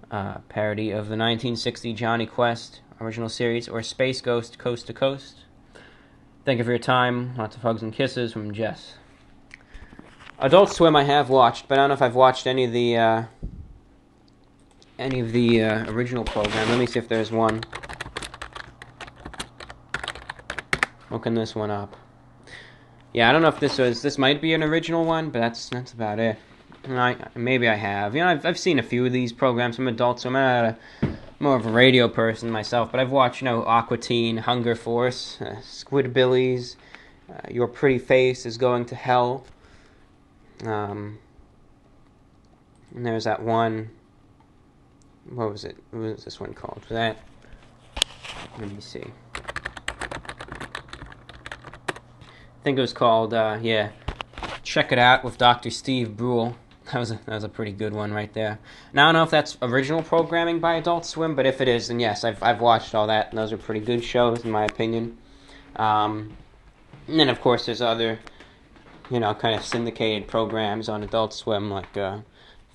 Speaker 1: parody of the 1960 Johnny Quest original series, or Space Ghost Coast to Coast? Thank you for your time. Lots of hugs and kisses from Jess. Adult Swim I have watched, but I don't know if I've watched any of the original programs. Let me see if there's one. Looking this one up. Yeah, I don't know if this might be an original one, but that's about it. Maybe I have. You know, I've seen a few of these programs from Adult Swim. I'm not more of a radio person myself, but I've watched, you know, Aqua Teen, Hunger Force, Squidbillies, Your Pretty Face is Going to Hell. And there's that one. What was it? What was this one called? For that, let me see. I think it was called, Check It Out with Dr. Steve Brule. That was a pretty good one right there. Now, I don't know if that's original programming by Adult Swim, but if it is, then yes, I've watched all that, and those are pretty good shows, in my opinion. And then, of course, there's other, you know, kind of syndicated programs on Adult Swim, like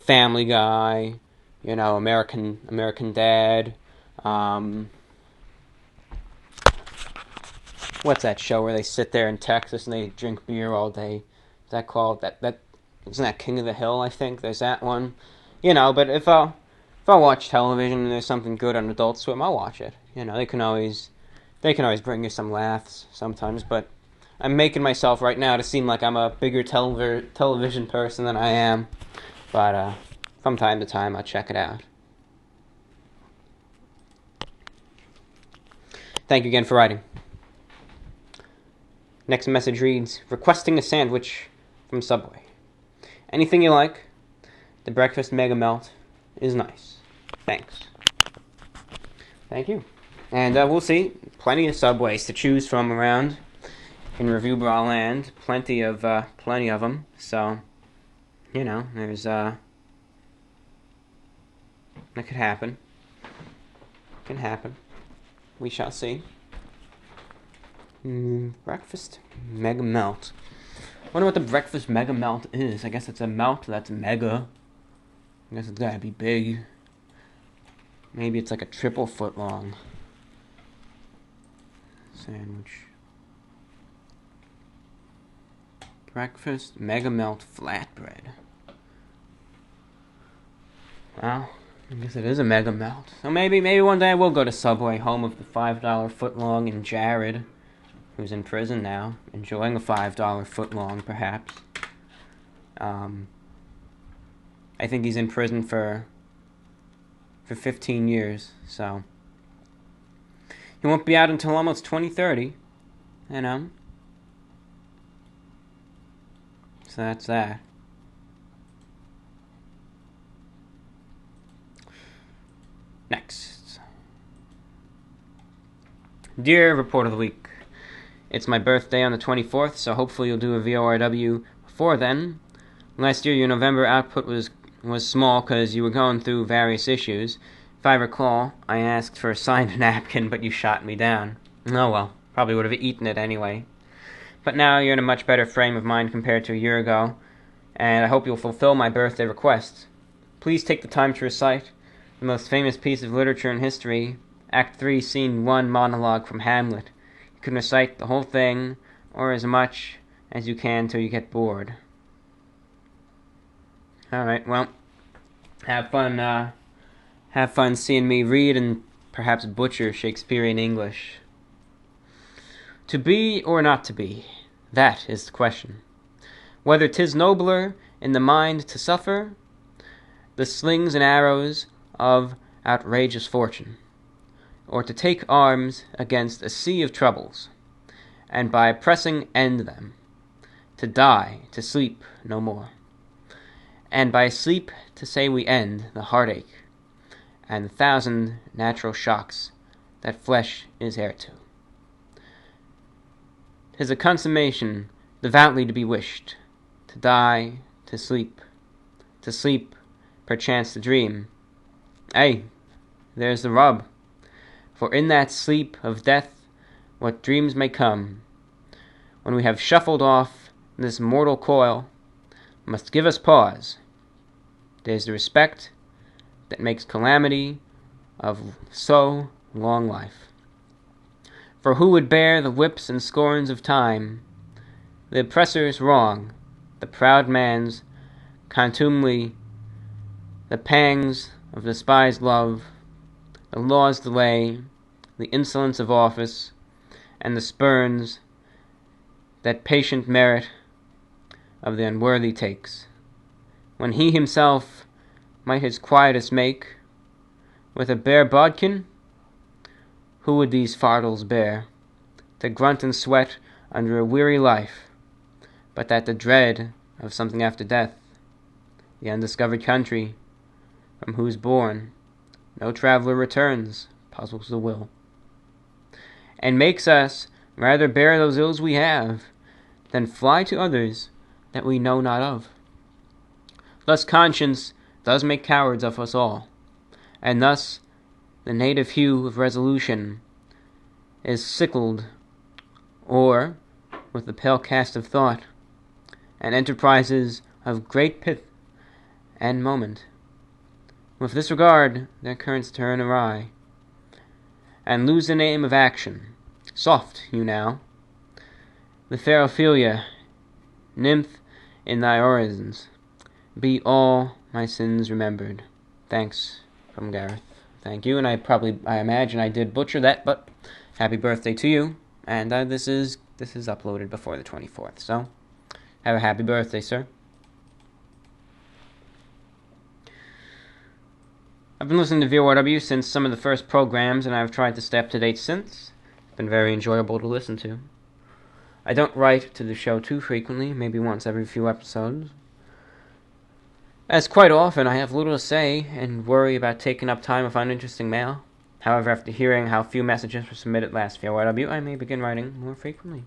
Speaker 1: Family Guy, you know, American Dad. What's that show where they sit there in Texas and they drink beer all day? Is that called that? Isn't that King of the Hill? I think there's that one. You know, but if I watch television and there's something good on Adult Swim, I'll watch it. You know, they can always bring you some laughs sometimes. But I'm making myself right now to seem like I'm a bigger television person than I am. But from time to time, I'll check it out. Thank you again for writing. Next message reads, requesting a sandwich from Subway. Anything you like. The breakfast mega melt is nice. Thanks. Thank you. And we'll see. Plenty of Subways to choose from around in Review Bra Land. Plenty of them. So, you know, there's that could happen. Can happen. We shall see. Breakfast mega melt. Wonder what the breakfast mega melt is. I guess it's a melt that's mega. I guess it's gotta be big. Maybe it's like a triple foot long sandwich. Breakfast mega melt flatbread. Well, I guess it is a mega melt. So maybe one day I will go to Subway, home of the $5 footlong, and Jared, who's in prison now, enjoying a $5 footlong, perhaps. I think he's in prison for 15 years, so he won't be out until almost 2030, you know. So that's that. Next. Dear Report of the Week, it's my birthday on the 24th, so hopefully you'll do a VORW before then. Last year, your November output was small because you were going through various issues. If I recall, I asked for a signed napkin, but you shot me down. Oh well, probably would have eaten it anyway. But now you're in a much better frame of mind compared to a year ago, and I hope you'll fulfill my birthday request. Please take the time to recite the most famous piece of literature in history, Act 3, Scene 1 monologue from Hamlet. You can recite the whole thing, or as much as you can till you get bored. Alright, well, have fun seeing me read and perhaps butcher Shakespearean English. To be or not to be, that is the question. Whether 'tis nobler in the mind to suffer the slings and arrows of outrageous fortune, or to take arms against a sea of troubles, and by pressing end them, to die, to sleep no more, and by sleep to say we end the heartache, and the thousand natural shocks that flesh is heir to. 'Tis a consummation devoutly to be wished, to die, to sleep, perchance to dream. Ay, there's the rub, for in that sleep of death what dreams may come, when we have shuffled off this mortal coil, must give us pause. There's the respect that makes calamity of so long life. For who would bear the whips and scorns of time, the oppressor's wrong, the proud man's contumely, the pangs of despised love, the law's delay, the insolence of office, and the spurns that patient merit of the unworthy takes, when he himself might his quietus make with a bare bodkin? Who would these fardels bear, to grunt and sweat under a weary life, but that the dread of something after death, the undiscovered country, from whose bourne no traveller returns, puzzles the will, and makes us rather bear those ills we have, than fly to others that we know not of. Thus conscience does make cowards of us all, and thus the native hue of resolution is sickled, or with the pale cast of thought, and enterprises of great pith and moment. With this regard, their currents turn awry, and lose the name of action. Soft, you now, the fair Ophelia, nymph in thy orisons, be all my sins remembered. Thanks, from Gareth. Thank you, and I imagine I did butcher that, but happy birthday to you, and this is uploaded before the 24th, so have a happy birthday, sir. I've been listening to VORW since some of the first programs, and I've tried to stay up to date since. It's been very enjoyable to listen to. I don't write to the show too frequently, maybe once every few episodes, as quite often I have little to say and worry about taking up time with uninteresting mail. However, after hearing how few messages were submitted last VORW, I may begin writing more frequently.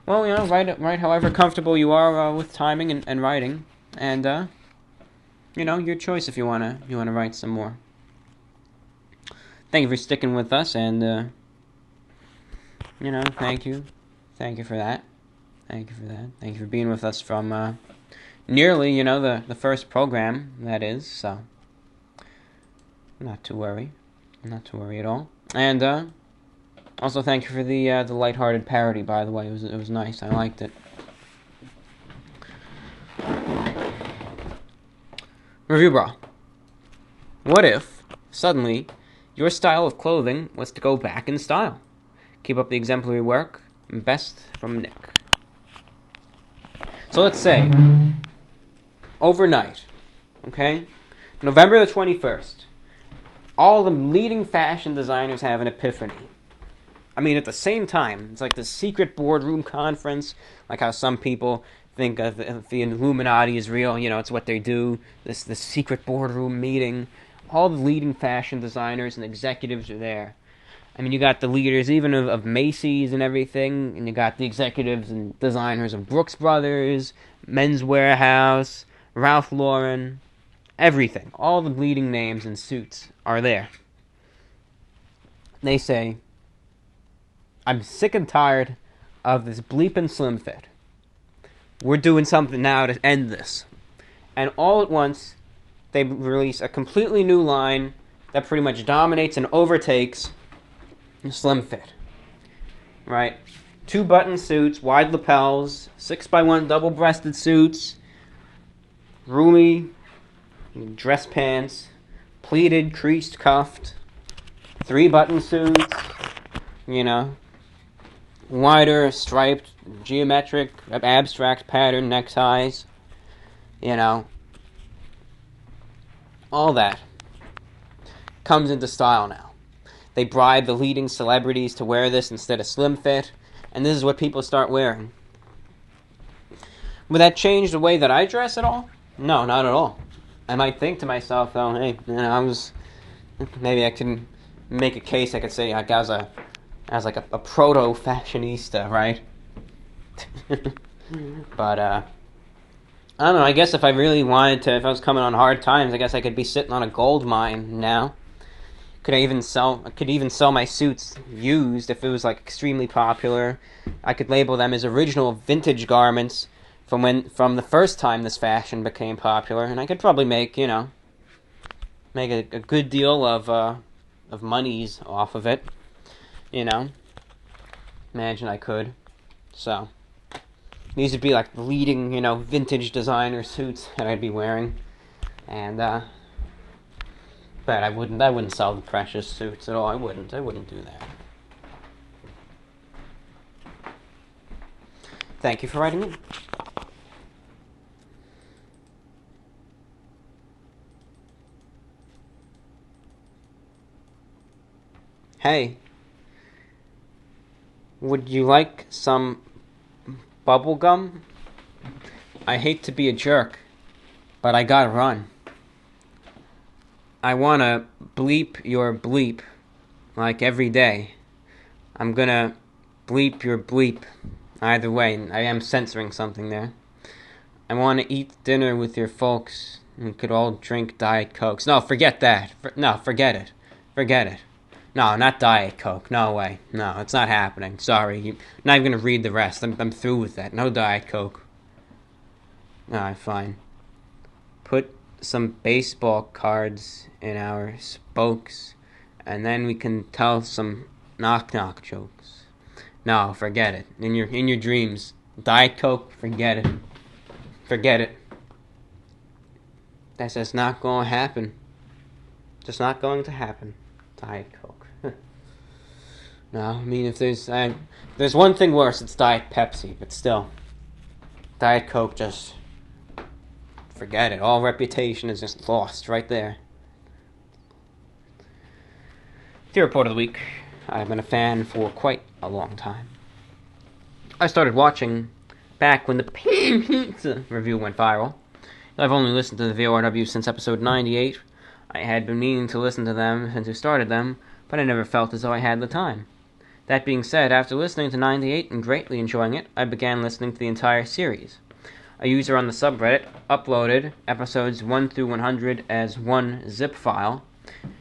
Speaker 1: Well, write however comfortable you are with timing and writing, and your choice if you wanna write some more. Thank you for sticking with us, and thank you for that. Thank you for being with us from nearly, the first program, that is. So, not to worry at all. And also thank you for the lighthearted parody. By the way, it was nice. I liked it. Review Bra. What if, suddenly, your style of clothing was to go back in style? Keep up the exemplary work. Best, from Nick. So let's say, overnight, okay? November the 21st, all the leading fashion designers have an epiphany. I mean, at the same time, it's like the secret boardroom conference, like how some people think of the Illuminati is real, it's what they do, this secret boardroom meeting. All the leading fashion designers and executives are there. I mean, you got the leaders even of Macy's and everything, and you got the executives and designers of Brooks Brothers, Men's Warehouse, Ralph Lauren, everything. All the leading names and suits are there. They say, I'm sick and tired of this bleeping slim fit. We're doing something now to end this. And all at once, they release a completely new line that pretty much dominates and overtakes slim fit. Right? 2-button suits, wide lapels, 6x1 double-breasted suits, roomy dress pants, pleated, creased, cuffed, 3-button suits, wider, striped, geometric, abstract pattern neckties, you know, all that comes into style now. They bribe the leading celebrities to wear this instead of slim fit, and this is what people start wearing. Would that change the way that I dress at all? No, not at all. I might think to myself, though, hey, maybe I can make a case. I could say I was like a proto-fashionista, right? But, I don't know, I guess if I really wanted to, if I was coming on hard times, I guess I could be sitting on a gold mine now. Could even sell my suits used if it was, like, extremely popular. I could label them as original vintage garments from the first time this fashion became popular, and I could probably make a good deal of monies off of it, Imagine I could. So, these would be like leading, vintage designer suits that I'd be wearing, and but I wouldn't sell the precious suits at all. I wouldn't do that. Thank you for writing in. Hey, would you like some bubble gum? I hate to be a jerk, but I gotta run. I wanna bleep your bleep, like every day. I'm gonna bleep your bleep. Either way, I am censoring something there. I wanna eat dinner with your folks. We could all drink Diet Cokes. No, forget that. Forget it. Forget it. No, not Diet Coke. No way. No, it's not happening. Sorry. I'm not even going to read the rest. I'm through with that. No Diet Coke. Alright, fine. Put some baseball cards in our spokes, and then we can tell some knock-knock jokes. No, forget it. In your dreams. Diet Coke, forget it. Forget it. That's just not going to happen. Just not going to happen. Diet Coke. No, I mean, if there's one thing worse, it's Diet Pepsi, but still. Diet Coke, just forget it. All reputation is just lost right there. Dear Report of the Week, I've been a fan for quite a long time. I started watching back when the Pizza review went viral. I've only listened to the VORW since episode 98. I had been meaning to listen to them since we started them, but I never felt as though I had the time. That being said, after listening to 98 and greatly enjoying it, I began listening to the entire series. A user on the subreddit uploaded episodes 1 through 100 as one zip file,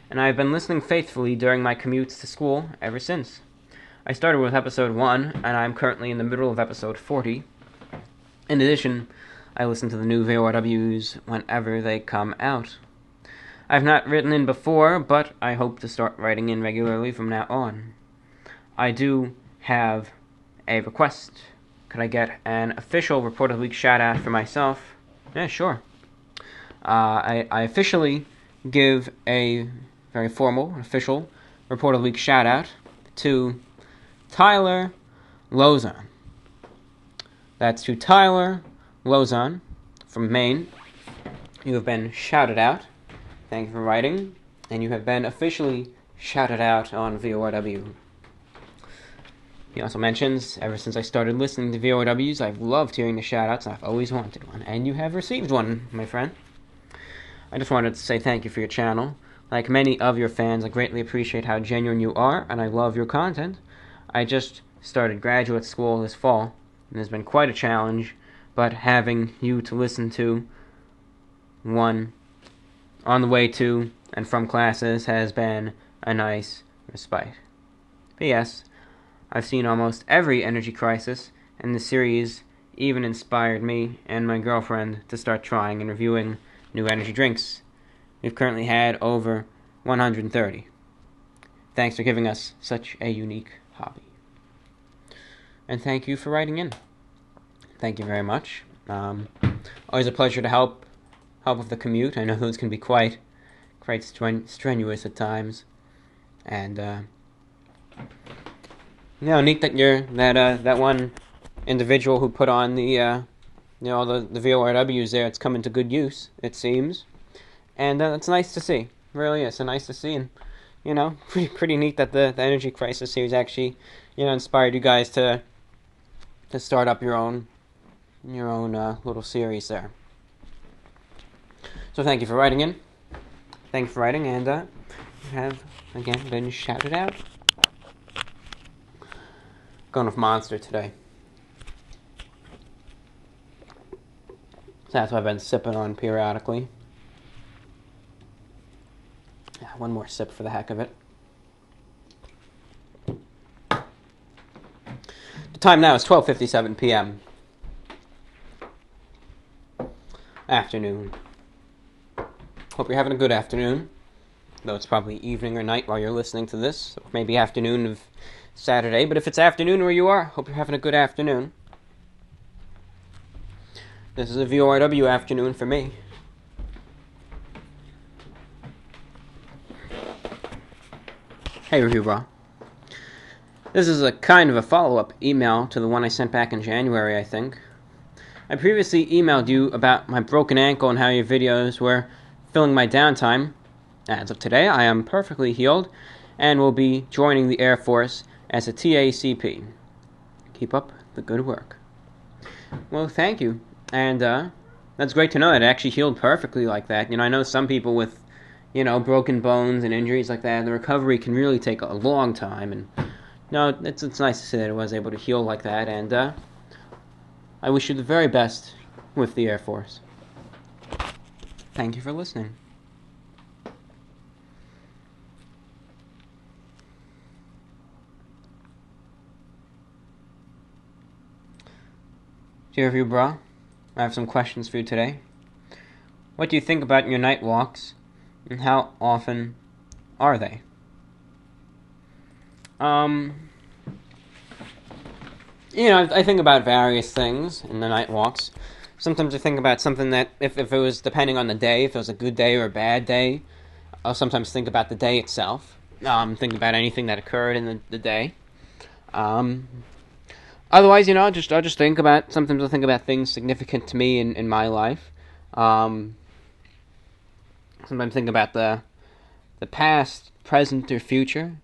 Speaker 1: and I have been listening faithfully during my commutes to school ever since. I started with episode 1, and I am currently in the middle of episode 40. In addition, I listen to the new VORWs whenever they come out. I've not written in before, but I hope to start writing in regularly from now on. I do have a request. Could I get an official Report of the Week shout-out for myself? Yeah, sure. I officially give a very formal, official Report of the Week shout-out to Tyler Lozon. That's to Tyler Lozon from Maine. You have been shouted out. Thank you for writing. And you have been officially shouted out on VORW. He also mentions, ever since I started listening to VORWs, I've loved hearing the shoutouts, and I've always wanted one. And you have received one, my friend. I just wanted to say thank you for your channel. Like many of your fans, I greatly appreciate how genuine you are, and I love your content. I just started graduate school this fall, and it's been quite a challenge, but having you to listen to, one, on the way to and from classes has been a nice respite. P.S. I've seen almost every energy crisis, and the series even inspired me and my girlfriend to start trying and reviewing new energy drinks. We've currently had over 130. Thanks for giving us such a unique hobby. And thank you for writing in. Thank you very much. Always a pleasure to help with the commute. I know those can be quite strenuous at times. And neat that you're that one individual who put on the the VORWs there, it's coming to good use, it seems. And it's nice to see. It really is. So nice to see. And, pretty neat that the energy crisis series actually, inspired you guys to start up your own little series there. So thank you for writing in. Thank you for writing, and have, again, been shouted out. Going with Monster today. So that's what I've been sipping on periodically. Yeah, one more sip for the heck of it. The time now is 12:57 p.m. Afternoon. Hope you're having a good afternoon. Though it's probably evening or night while you're listening to this. Or maybe afternoon of Saturday. But if it's afternoon where you are, hope you're having a good afternoon. This is a VORW afternoon for me. Hey, Review Bra. This is a kind of a follow-up email to the one I sent back in January, I think. I previously emailed you about my broken ankle and how your videos were filling my downtime. As of today, I am perfectly healed and will be joining the Air Force as a TACP. Keep up the good work. Well, thank you. And that's great to know that it actually healed perfectly like that. I know some people with, broken bones and injuries like that, the recovery can really take a long time. And no, it's nice to see that it was able to heal like that. And I wish you the very best with the Air Force. Thank you for listening. Dear Review Bra, I have some questions for you today. What do you think about your night walks, and how often are they? I think about various things in the night walks. Sometimes I think about something that, if it was depending on the day, if it was a good day or a bad day, I'll sometimes think about the day itself. Think about anything that occurred in the day. Otherwise, I'll just think about, sometimes I'll think about things significant to me in my life. Sometimes think about the past, present, or future.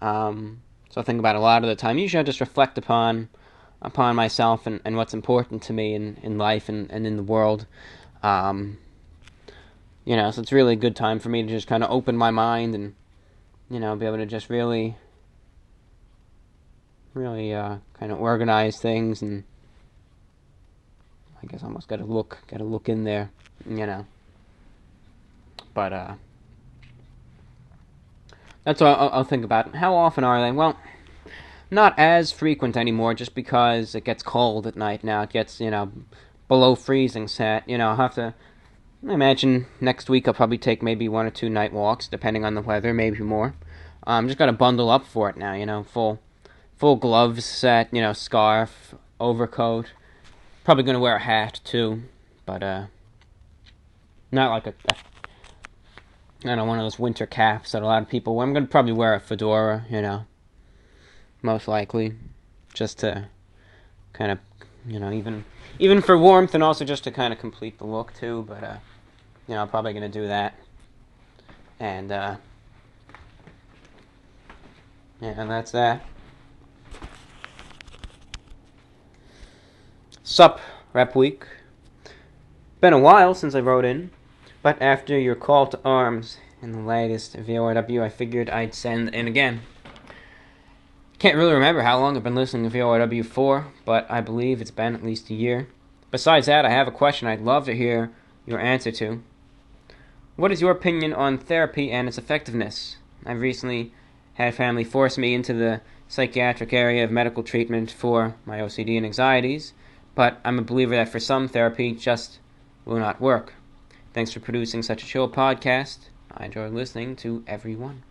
Speaker 1: So I think about a lot of the time. Usually I just reflect upon myself and what's important to me in life and in the world. So it's really a good time for me to just kind of open my mind and, be able to just really kind of organize things, and I guess almost gotta look in there, But that's what I'll think about. How often are they? Well, not as frequent anymore, just because it gets cold at night now. It gets, below freezing set. I'll have to, I imagine next week I'll probably take maybe 1 or 2 night walks, depending on the weather, maybe more. Just gotta bundle up for it now, full gloves set, scarf, overcoat. Probably gonna wear a hat too, but not like one of those winter caps that a lot of people wear. I'm gonna probably wear a fedora, most likely, just to kind of, even for warmth, and also just to kind of complete the look too. But I'm probably gonna do that, and and that's that. Sup, Rep Week. Been a while since I wrote in, but after your call to arms in the latest VORW, I figured I'd send in again. Can't really remember how long I've been listening to VORW for, but I believe it's been at least a year. Besides that, I have a question I'd love to hear your answer to. What is your opinion on therapy and its effectiveness? I've recently had family force me into the psychiatric area of medical treatment for my OCD and anxieties, but I'm a believer that for some, therapy just will not work. Thanks for producing such a chill podcast. I enjoy listening to everyone.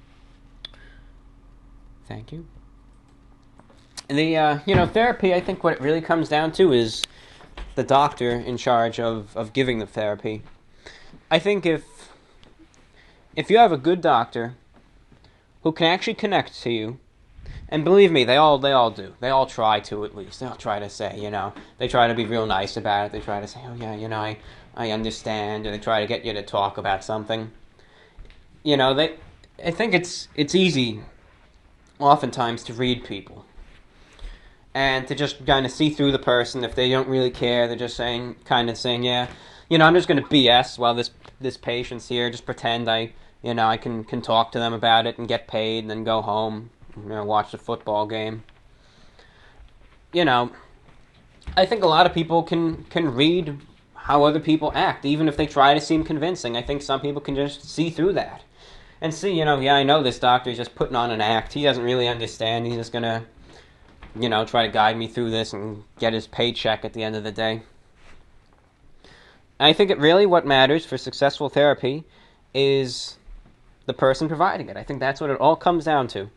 Speaker 1: Thank you. The, therapy, I think what it really comes down to is the doctor in charge of giving the therapy. I think if you have a good doctor who can actually connect to you And believe me, they all do. They all try to, at least. They all try to say, they try to be real nice about it. They try to say, oh yeah, I understand, or they try to get you to talk about something. I think it's easy, oftentimes, to read people. And to just kind of see through the person. If they don't really care, they're just saying, yeah, I'm just going to BS while this patient's here. Just pretend I can talk to them about it and get paid and then go home, watch the football game. I think a lot of people can read how other people act, even if they try to seem convincing. I think some people can just see through that. And see, I know this doctor is just putting on an act. He doesn't really understand. He's just going to, try to guide me through this and get his paycheck at the end of the day. And I think what matters for successful therapy is the person providing it. I think that's what it all comes down to.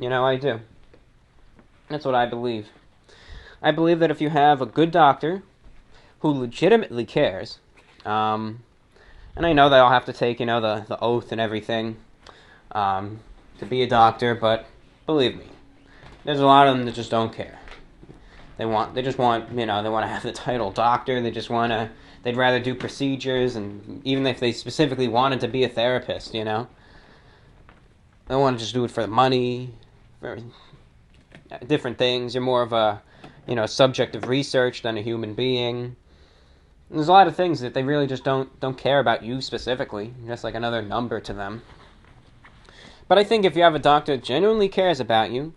Speaker 1: I do. That's what I believe. I believe that if you have a good doctor who legitimately cares, and I know they all have to take, the oath and everything to be a doctor, but believe me, there's a lot of them that just don't care. They just want, they want to have the title doctor. They'd rather do procedures, and even if they specifically wanted to be a therapist, they want to just do it for the money, for different things. You're more of a, subject of research than a human being. And there's a lot of things that they really just don't care about you specifically, just like another number to them. But I think if you have a doctor that genuinely cares about you,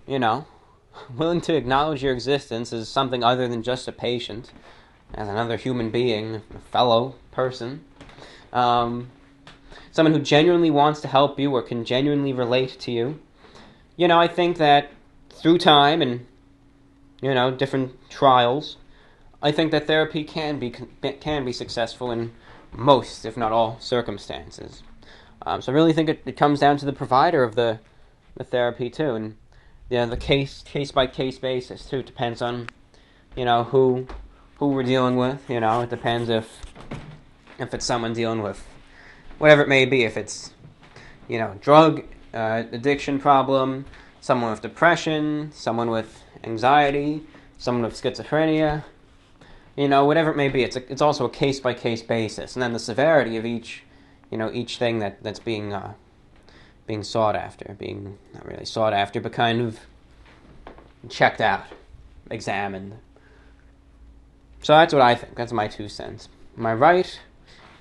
Speaker 1: willing to acknowledge your existence as something other than just a patient, as another human being, a fellow person, someone who genuinely wants to help you or can genuinely relate to you, I think that through time and, different trials, I think that therapy can be successful in most, if not all, circumstances. So I really think it comes down to the provider of the therapy too, and the case by case basis too. It depends on who we're dealing with. It depends if it's someone dealing with whatever it may be. If it's drug addiction problem, someone with depression, someone with anxiety, someone with schizophrenia. Whatever it may be, it's also a case by case basis, and then the severity of each thing that's being sought after, being not really sought after, but kind of checked out, examined. So that's what I think. That's my 2 cents. Am I right?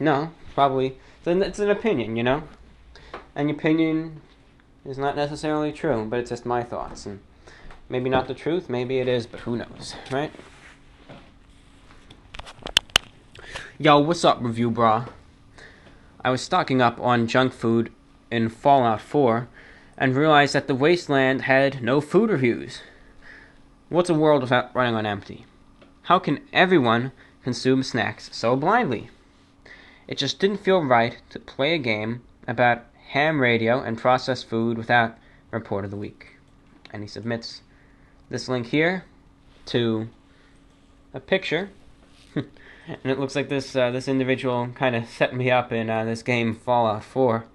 Speaker 1: No, probably. It's an opinion, and your opinion is not necessarily true, but it's just my thoughts, and maybe not the truth, maybe it is, but who knows, right? Yo, what's up, review brah? I was stocking up on junk food in Fallout 4 and realized that the Wasteland had no food reviews. What's a world without running on empty? How can everyone consume snacks so blindly? It just didn't feel right to play a game about ham radio and processed food without report of the week. And he submits this link here to a picture. And it looks like this individual kind of set me up in this game Fallout 4,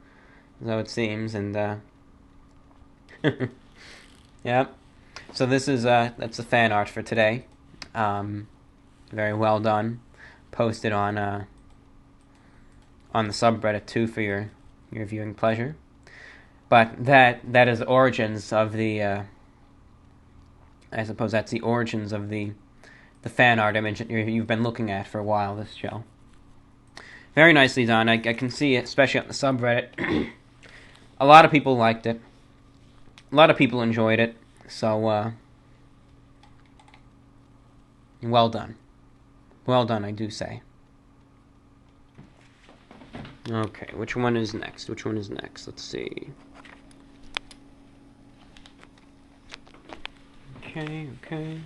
Speaker 1: so it seems, and yeah. So this is that's the fan art for today. Very well done. Posted on the subreddit too for your viewing pleasure. But that is the origins of the. I suppose that's the origins of the fan art image that you've been looking at for a while, this show. Very nicely done. I can see it, especially on the subreddit. A lot of people liked it. A lot of people enjoyed it. So, well done. Well done, I do say. Okay, which one is next? Let's see. Okay.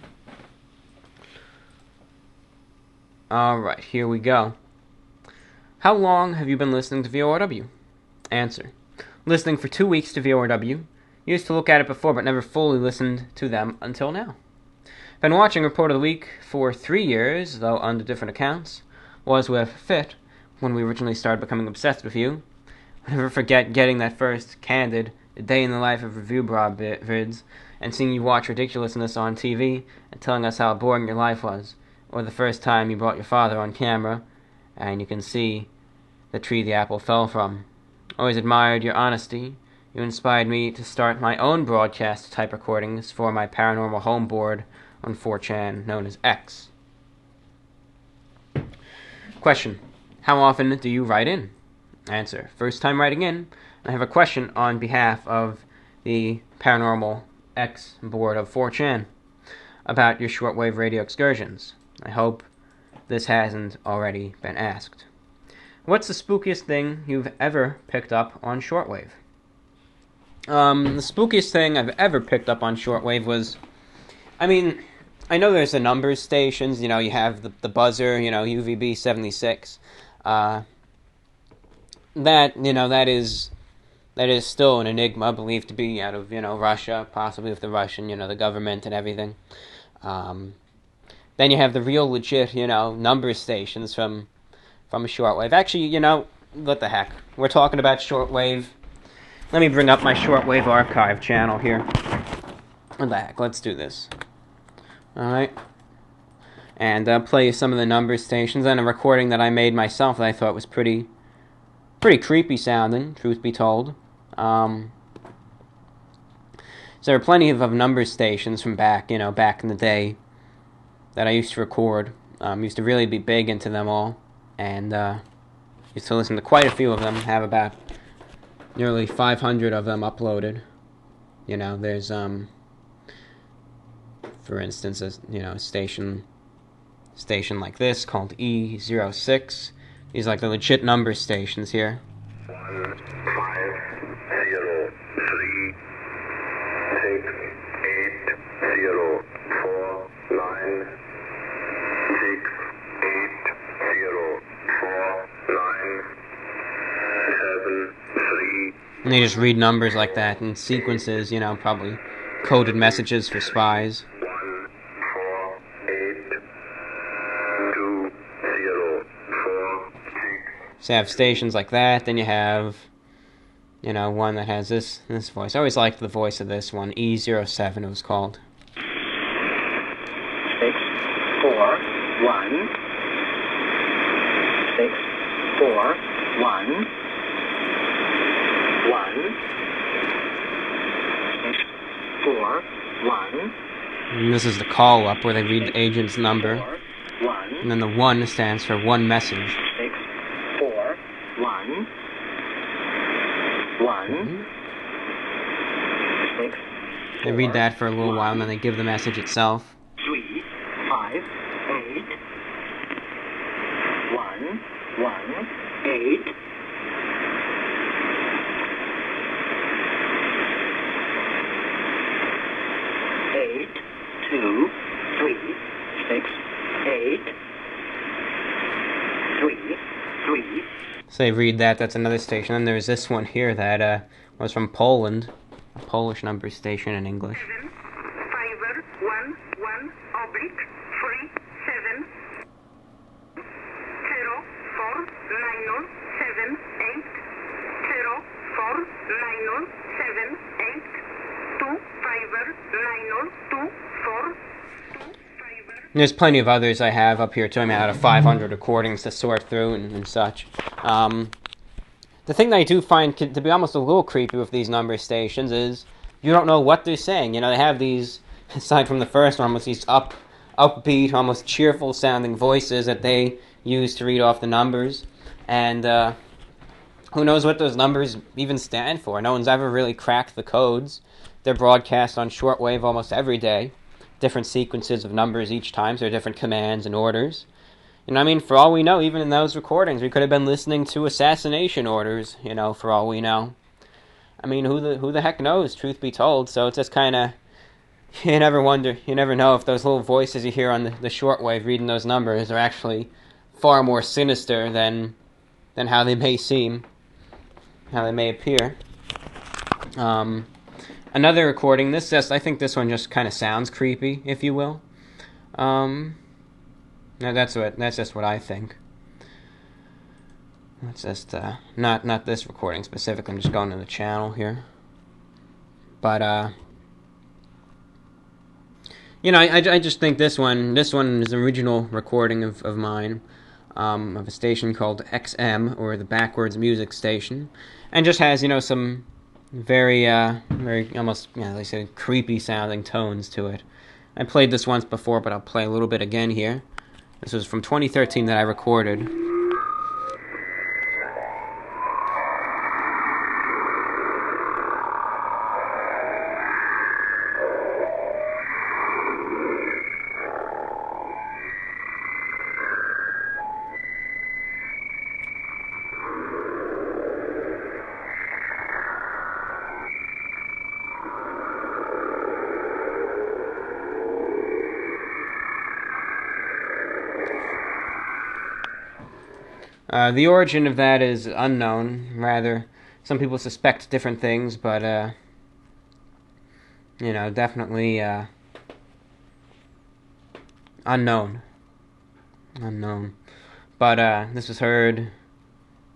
Speaker 1: Alright, here we go. How long have you been listening to VORW? Answer. Listening for 2 weeks to VORW. Used to look at it before, but never fully listened to them until now. Been watching Report of the Week for 3 years, though under different accounts. Was with Fit, when we originally started becoming obsessed with you. I'll never forget getting that first candid a day in the life of review vids, and seeing you watch ridiculousness on TV and telling us how boring your life was, or the first time you brought your father on camera and you can see the tree the apple fell from. Always admired your honesty. You inspired me to start my own broadcast type recordings for my paranormal home board on 4chan, known as X. Question: how often do you write in? Answer: first time writing in. I have a question on behalf of the Paranormal X board of 4chan about your shortwave radio excursions. I hope this hasn't already been asked. What's the spookiest thing you've ever picked up on shortwave? The spookiest thing I've ever picked up on shortwave was, I know there's the numbers stations, you have the buzzer, UVB 76. That is still an enigma, believed to be out of, Russia, possibly with the Russian, the government and everything. Then you have the real legit, numbers stations from a shortwave. Actually, what the heck? We're talking about shortwave. Let me bring up my shortwave archive channel here. What the heck? Let's do this. Alright. And play some of the numbers stations and a recording that I made myself that I thought was pretty creepy sounding, truth be told. So there are plenty of numbers stations from back in the day that I used to record. Used to really be big into them all. And used to listen to quite a few of them. Have about nearly 500 of them uploaded. There's for instance, a station like this called E06. These are like the legit number stations here.
Speaker 3: 1 5 0 3 6 8 0 4 9 6 8 0 4 9 7 3.
Speaker 1: And they just read numbers like that in sequences, probably coded messages for spies.
Speaker 3: 1 4 8 2 0 4 6.
Speaker 1: So you have stations like that, then you have, one that has this voice. I always liked the voice of this one, E07 it was called.
Speaker 3: 6 4 1 6 4 1 1 6 4 1
Speaker 1: And this is the call up where they read the agent's number.
Speaker 3: 4 1
Speaker 1: And then the 1 stands for one message.
Speaker 3: 6 4 1 1 6
Speaker 1: They read that for a little while and then they give the message itself.
Speaker 3: 3 5 8 1 1 8 8 2 3 6 8 3 3.
Speaker 1: So they read that, that's another station. And there's this one here that was from Poland. A Polish number station in English.
Speaker 4: 7 5 1 1 oblique 3 7 0 4 9 7 8 0 4 9 7 8 2 5 9 2 4 2 5.
Speaker 1: There's plenty of others I have up here too. Out of 500 recordings to sort through and such. The thing that I do find to be almost a little creepy with these number stations is you don't know what they're saying. They have these, aside from the first one, almost these upbeat, almost cheerful sounding voices that they use to read off the numbers. And who knows what those numbers even stand for. No one's ever really cracked the codes. They're broadcast on shortwave almost every day. Different sequences of numbers each time, so there are different commands and orders. And for all we know, even in those recordings, we could have been listening to assassination orders, for all we know. Who the heck knows, truth be told, so it's just kind of, you never know if those little voices you hear on the shortwave reading those numbers are actually far more sinister than how they may seem, how they may appear. Another recording, I think this one just kind of sounds creepy, if you will. No, that's just what I think. That's just not this recording specifically. I'm just going to the channel here. But I just think this one is an original recording of mine, of a station called XM, or the Backwards Music Station, and just has, some very almost, like I said, creepy sounding tones to it. I played this once before, but I'll play a little bit again here. This was from 2013 that I recorded. The origin of that is unknown. Rather, some people suspect different things, but, definitely, unknown. Unknown. But, this was heard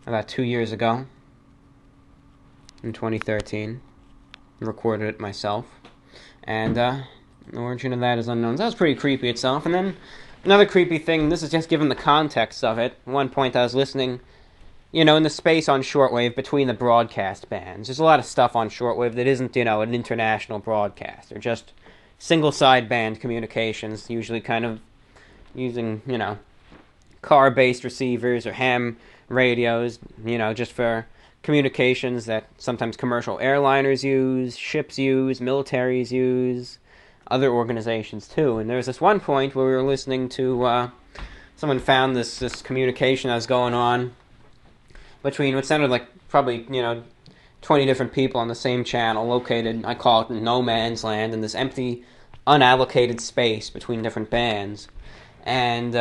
Speaker 1: about 2 years ago, in 2013. Recorded it myself. And, the origin of that is unknown. So that was pretty creepy itself. And then another creepy thing, this is just given the context of it. At one point I was listening, in the space on shortwave between the broadcast bands. There's a lot of stuff on shortwave that isn't, an international broadcast. Or just single sideband communications, usually kind of using, car-based receivers or ham radios, just for communications that sometimes commercial airliners use, ships use, militaries use, other organizations too. And there was this one point where we were listening to, someone found this communication that was going on between what sounded like probably, 20 different people on the same channel, located, I call it no man's land, in this empty, unallocated space between different bands. And,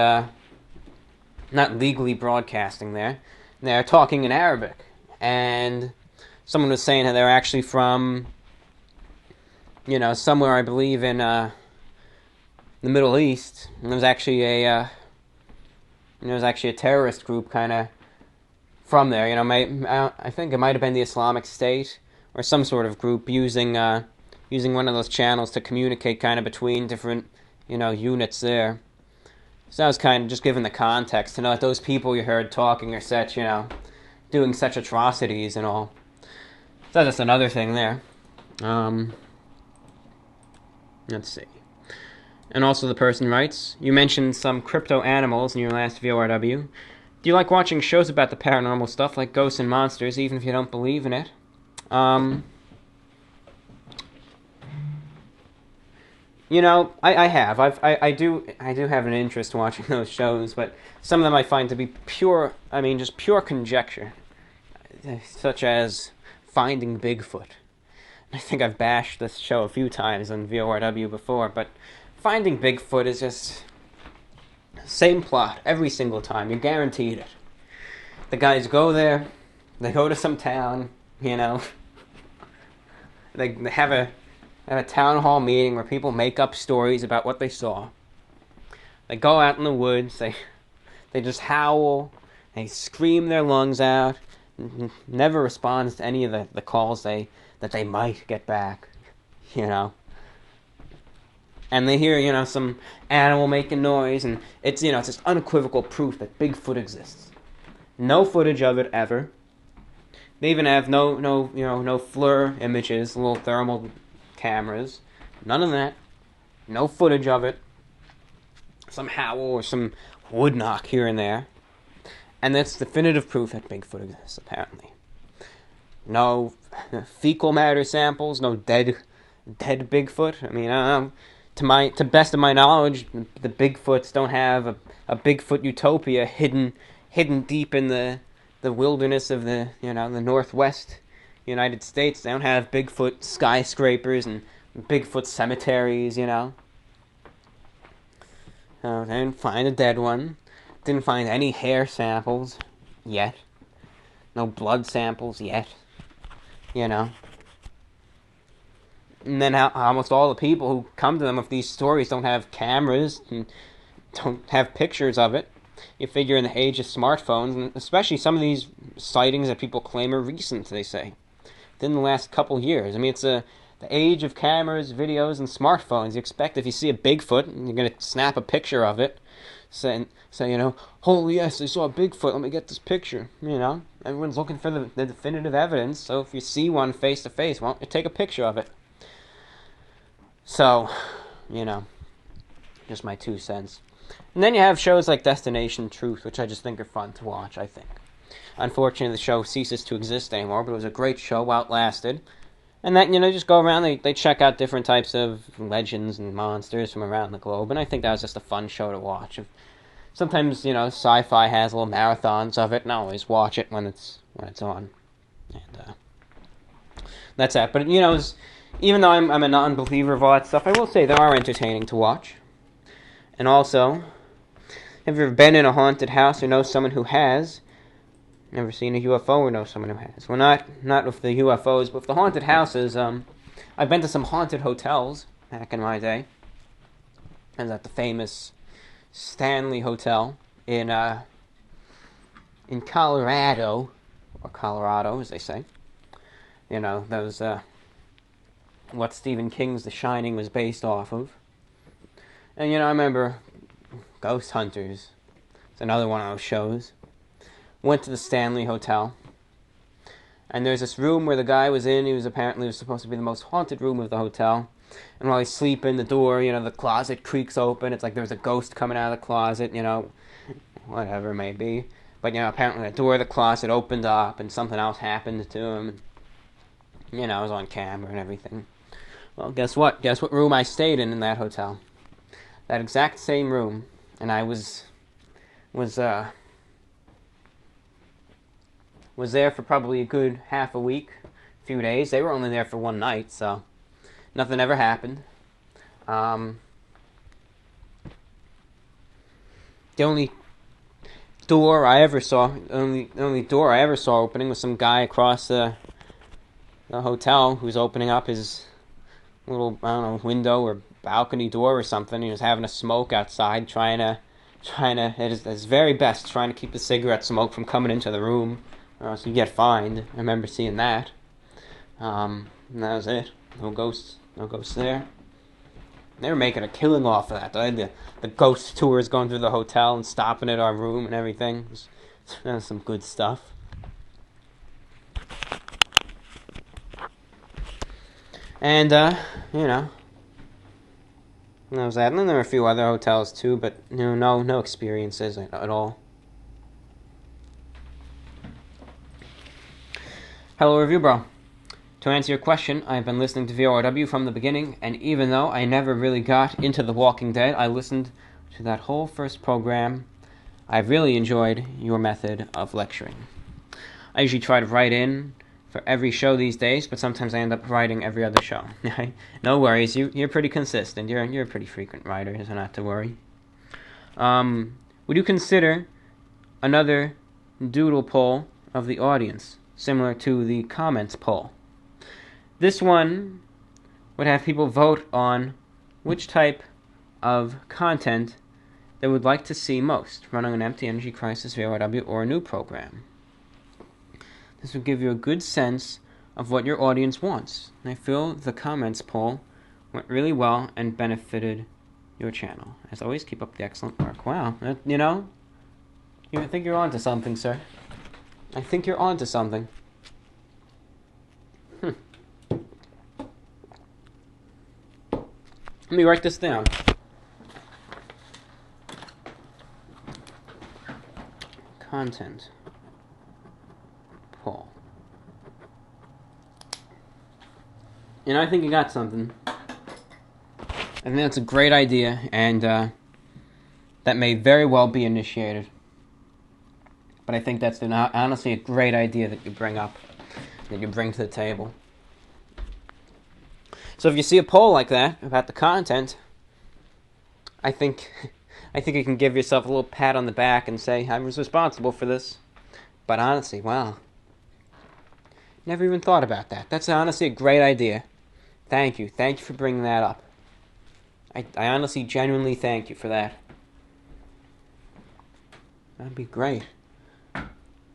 Speaker 1: not legally broadcasting there. They're talking in Arabic. And someone was saying that they're actually from, somewhere, I believe, in the Middle East. And there was actually a terrorist group kind of from there. I think it might have been the Islamic State or some sort of group using one of those channels to communicate kind of between different, units there. So that was kind of just given the context to know that those people you heard talking are such, doing such atrocities and all. So that's another thing there. Let's see. And also the person writes, you mentioned some crypto animals in your last VORW. Do you like watching shows about the paranormal stuff like ghosts and monsters, even if you don't believe in it? I have. I do have an interest in watching those shows, but some of them I find to be pure conjecture, such as Finding Bigfoot. I think I've bashed this show a few times on VORW before, but Finding Bigfoot is just same plot every single time. You're guaranteed it. The guys go there, they go to some town, they have a town hall meeting where people make up stories about what they saw. They go out in the woods, they just howl, they scream their lungs out, never responds to any of the calls that they might get back, And they hear, some animal making noise, and it's just unequivocal proof that Bigfoot exists. No footage of it ever. They even have no FLIR images, little thermal cameras. None of that. No footage of it. Some howl or some wood knock here and there. And that's definitive proof that Bigfoot exists, apparently. No fecal matter samples, no dead Bigfoot. I mean, to best of my knowledge, the Bigfoots don't have a Bigfoot utopia hidden deep in the wilderness of the Northwest United States. They don't have Bigfoot skyscrapers and Bigfoot cemeteries, They didn't find a dead one. Didn't find any hair samples yet. No blood samples yet. And then almost all the people who come to them with these stories don't have cameras and don't have pictures of it. You figure in the age of smartphones, and especially some of these sightings that people claim are recent, they say, within the last couple years. I mean, the age of cameras, videos, and smartphones. You expect if you see a Bigfoot, you're going to snap a picture of it, say, holy yes, I saw a Bigfoot, let me get this picture, Everyone's looking for the definitive evidence, so if you see one face to face, why don't you take a picture of it? So, just my 2 cents. And then you have shows like Destination Truth, which I just think are fun to watch, I think. Unfortunately, the show ceases to exist anymore, but it was a great show while it lasted. And that, just go around, they check out different types of legends and monsters from around the globe, and I think that was just a fun show to watch. Sometimes, Sci-Fi has little marathons of it, and I always watch it when it's on. And that's that. But, even though I'm a non-believer of all that stuff, I will say they are entertaining to watch. And also, have you ever been in a haunted house or know someone who has? Never seen a UFO or know someone who has? Well, not with the UFOs, but with the haunted houses. I've been to some haunted hotels back in my day. I was at the famous Stanley Hotel in Colorado, or Colorado, as they say. Those what Stephen King's The Shining was based off of. And I remember Ghost Hunters. It's another one of those shows. Went to the Stanley Hotel, and there's this room where the guy was in. He was supposed to be the most haunted room of the hotel. And while he's sleeping, the door, the closet creaks open. It's like there's a ghost coming out of the closet, whatever it may be. But apparently the door of the closet opened up, and something else happened to him. And, it was on camera and everything. Well, guess what? Guess what room I stayed in that hotel? That exact same room, and I was there for probably a good half a week, a few days. They were only there for one night, so nothing ever happened. The only door I ever saw opening was some guy across the hotel who's opening up his little, window or balcony door or something. He was having a smoke outside, trying to at his very best, trying to keep the cigarette smoke from coming into the room, or else you get fined. I remember seeing that. And that was it. No ghosts there. They were making a killing off of that. They had the ghost tours going through the hotel and stopping at our room and everything. That was some good stuff. And, that was that. And then there were a few other hotels too, but no experiences at all. Hello, Review Bro. To answer your question, I've been listening to VORW from the beginning, and even though I never really got into The Walking Dead, I listened to that whole first program. I've really enjoyed your method of lecturing. I usually try to write in for every show these days, but sometimes I end up writing every other show. No worries, you're pretty consistent. You're a pretty frequent writer, so not to worry. Would you consider another doodle poll of the audience, similar to the comments poll? This one would have people vote on which type of content they would like to see most, running an Empty Energy Crisis, VORW, or a new program. This would give you a good sense of what your audience wants. And I feel the comments poll went really well and benefited your channel. As always, keep up the excellent work. Wow, I think you're onto something, sir. I think you're onto something. Let me write this down. Content poll. I think you got something. I think that's a great idea, and that may very well be initiated. But I think that's honestly a great idea that you bring to the table. So if you see a poll like that about the content, I think you can give yourself a little pat on the back and say, I was responsible for this. But honestly, wow. Never even thought about that. That's honestly a great idea. Thank you. Thank you for bringing that up. I honestly, genuinely thank you for that. That'd be great.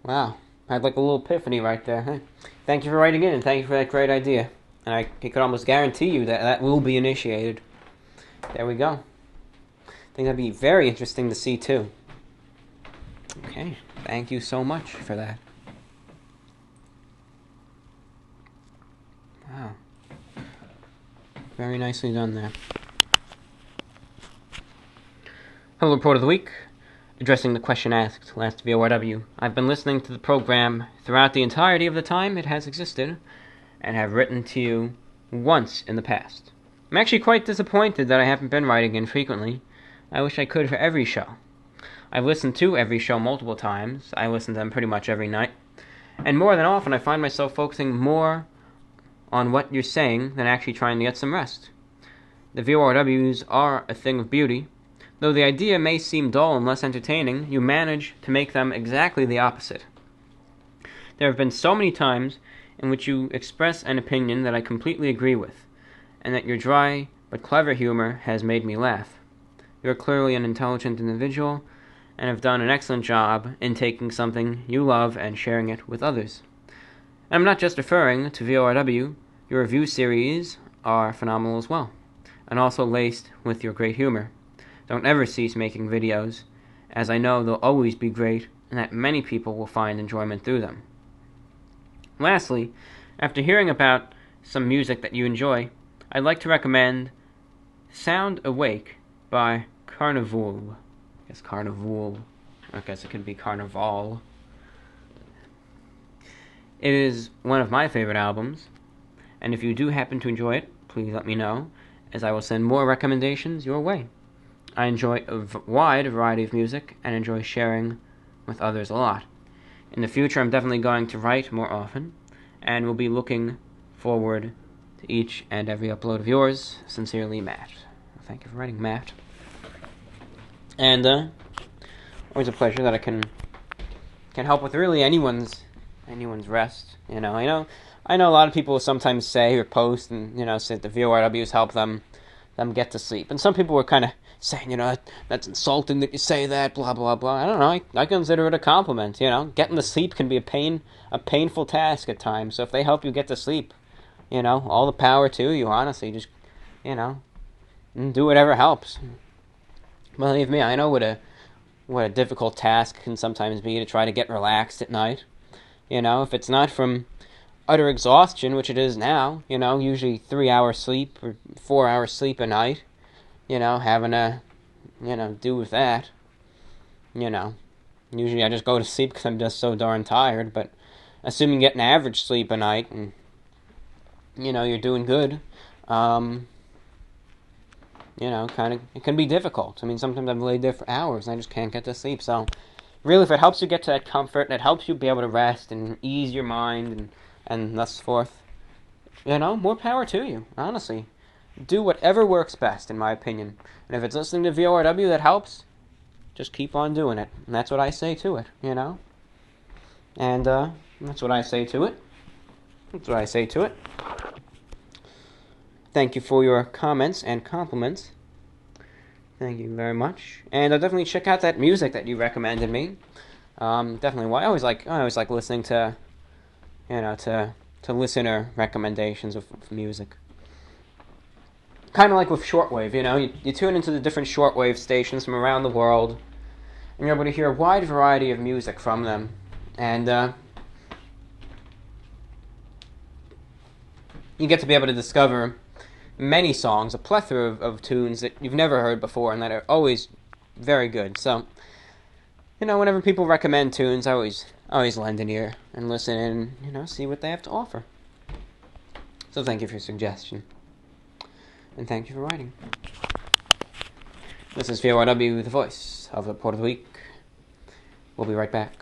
Speaker 1: Wow. I had like a little epiphany right there. Huh? Thank you for writing in, and thank you for that great idea. And I could almost guarantee you that that will be initiated. There we go. I think that'd be very interesting to see, too. Okay, thank you so much for that. Wow. Very nicely done there. Hello, Report of the Week. Addressing the question asked last VORW. I've been listening to the program throughout the entirety of the time it has existed, and have written to you once in the past. I'm actually quite disappointed that I haven't been writing in frequently. I wish I could for every show. I've listened to every show multiple times. I listen to them pretty much every night. And more than often, I find myself focusing more on what you're saying than actually trying to get some rest. The VORWs are a thing of beauty. Though the idea may seem dull and less entertaining, you manage to make them exactly the opposite. There have been so many times in which you express an opinion that I completely agree with, and that your dry but clever humor has made me laugh. You are clearly an intelligent individual, and have done an excellent job in taking something you love and sharing it with others. And I'm not just referring to VORW, your review series are phenomenal as well, and also laced with your great humor. Don't ever cease making videos, as I know they'll always be great, and that many people will find enjoyment through them. Lastly, after hearing about some music that you enjoy, I'd like to recommend Sound Awake by Carnival. I guess Carnival. I guess it could be Carnival. It is one of my favorite albums, and if you do happen to enjoy it, please let me know, as I will send more recommendations your way. I enjoy a wide variety of music, and enjoy sharing with others a lot. In the future, I'm definitely going to write more often, and will be looking forward to each and every upload of yours. Sincerely, Matt. Thank you for writing, Matt. And always a pleasure that I can help with really anyone's rest. I know a lot of people will sometimes say or post and say that the VORWs help them get to sleep. And some people were kind of saying, that's insulting that you say that, blah blah blah. I don't know. I consider it a compliment. Getting to sleep can be a painful task at times. So if they help you get to sleep, all the power to you. Honestly, just do whatever helps. Believe me, I know what a difficult task can sometimes be to try to get relaxed at night. If it's not from utter exhaustion, which it is now, usually 3 hours sleep or 4 hours sleep a night, having to, do with that, Usually I just go to sleep because I'm just so darn tired, but assuming you get an average sleep a night and, you're doing good, it can be difficult. I mean, sometimes I've laid there for hours and I just can't get to sleep. So, really, if it helps you get to that comfort and it helps you be able to rest and ease your mind and thus forth, more power to you, honestly. Do whatever works best, in my opinion. And if it's listening to VORW that helps, just keep on doing it. And that's what I say to it, And that's what I say to it. That's what I say to it. Thank you for your comments and compliments. Thank you very much. And I'll definitely check out that music that you recommended me. Definitely. Well, I always like listening to, to listener recommendations of music. Kind of like with Shortwave, you tune into the different Shortwave stations from around the world, and you're able to hear a wide variety of music from them. And you get to be able to discover many songs, a plethora of tunes that you've never heard before and that are always very good. So, whenever people recommend tunes, I always lend an ear and listen and, see what they have to offer. So thank you for your suggestion. And thank you for writing. This is VORW, the voice of the Report of the Week. We'll be right back.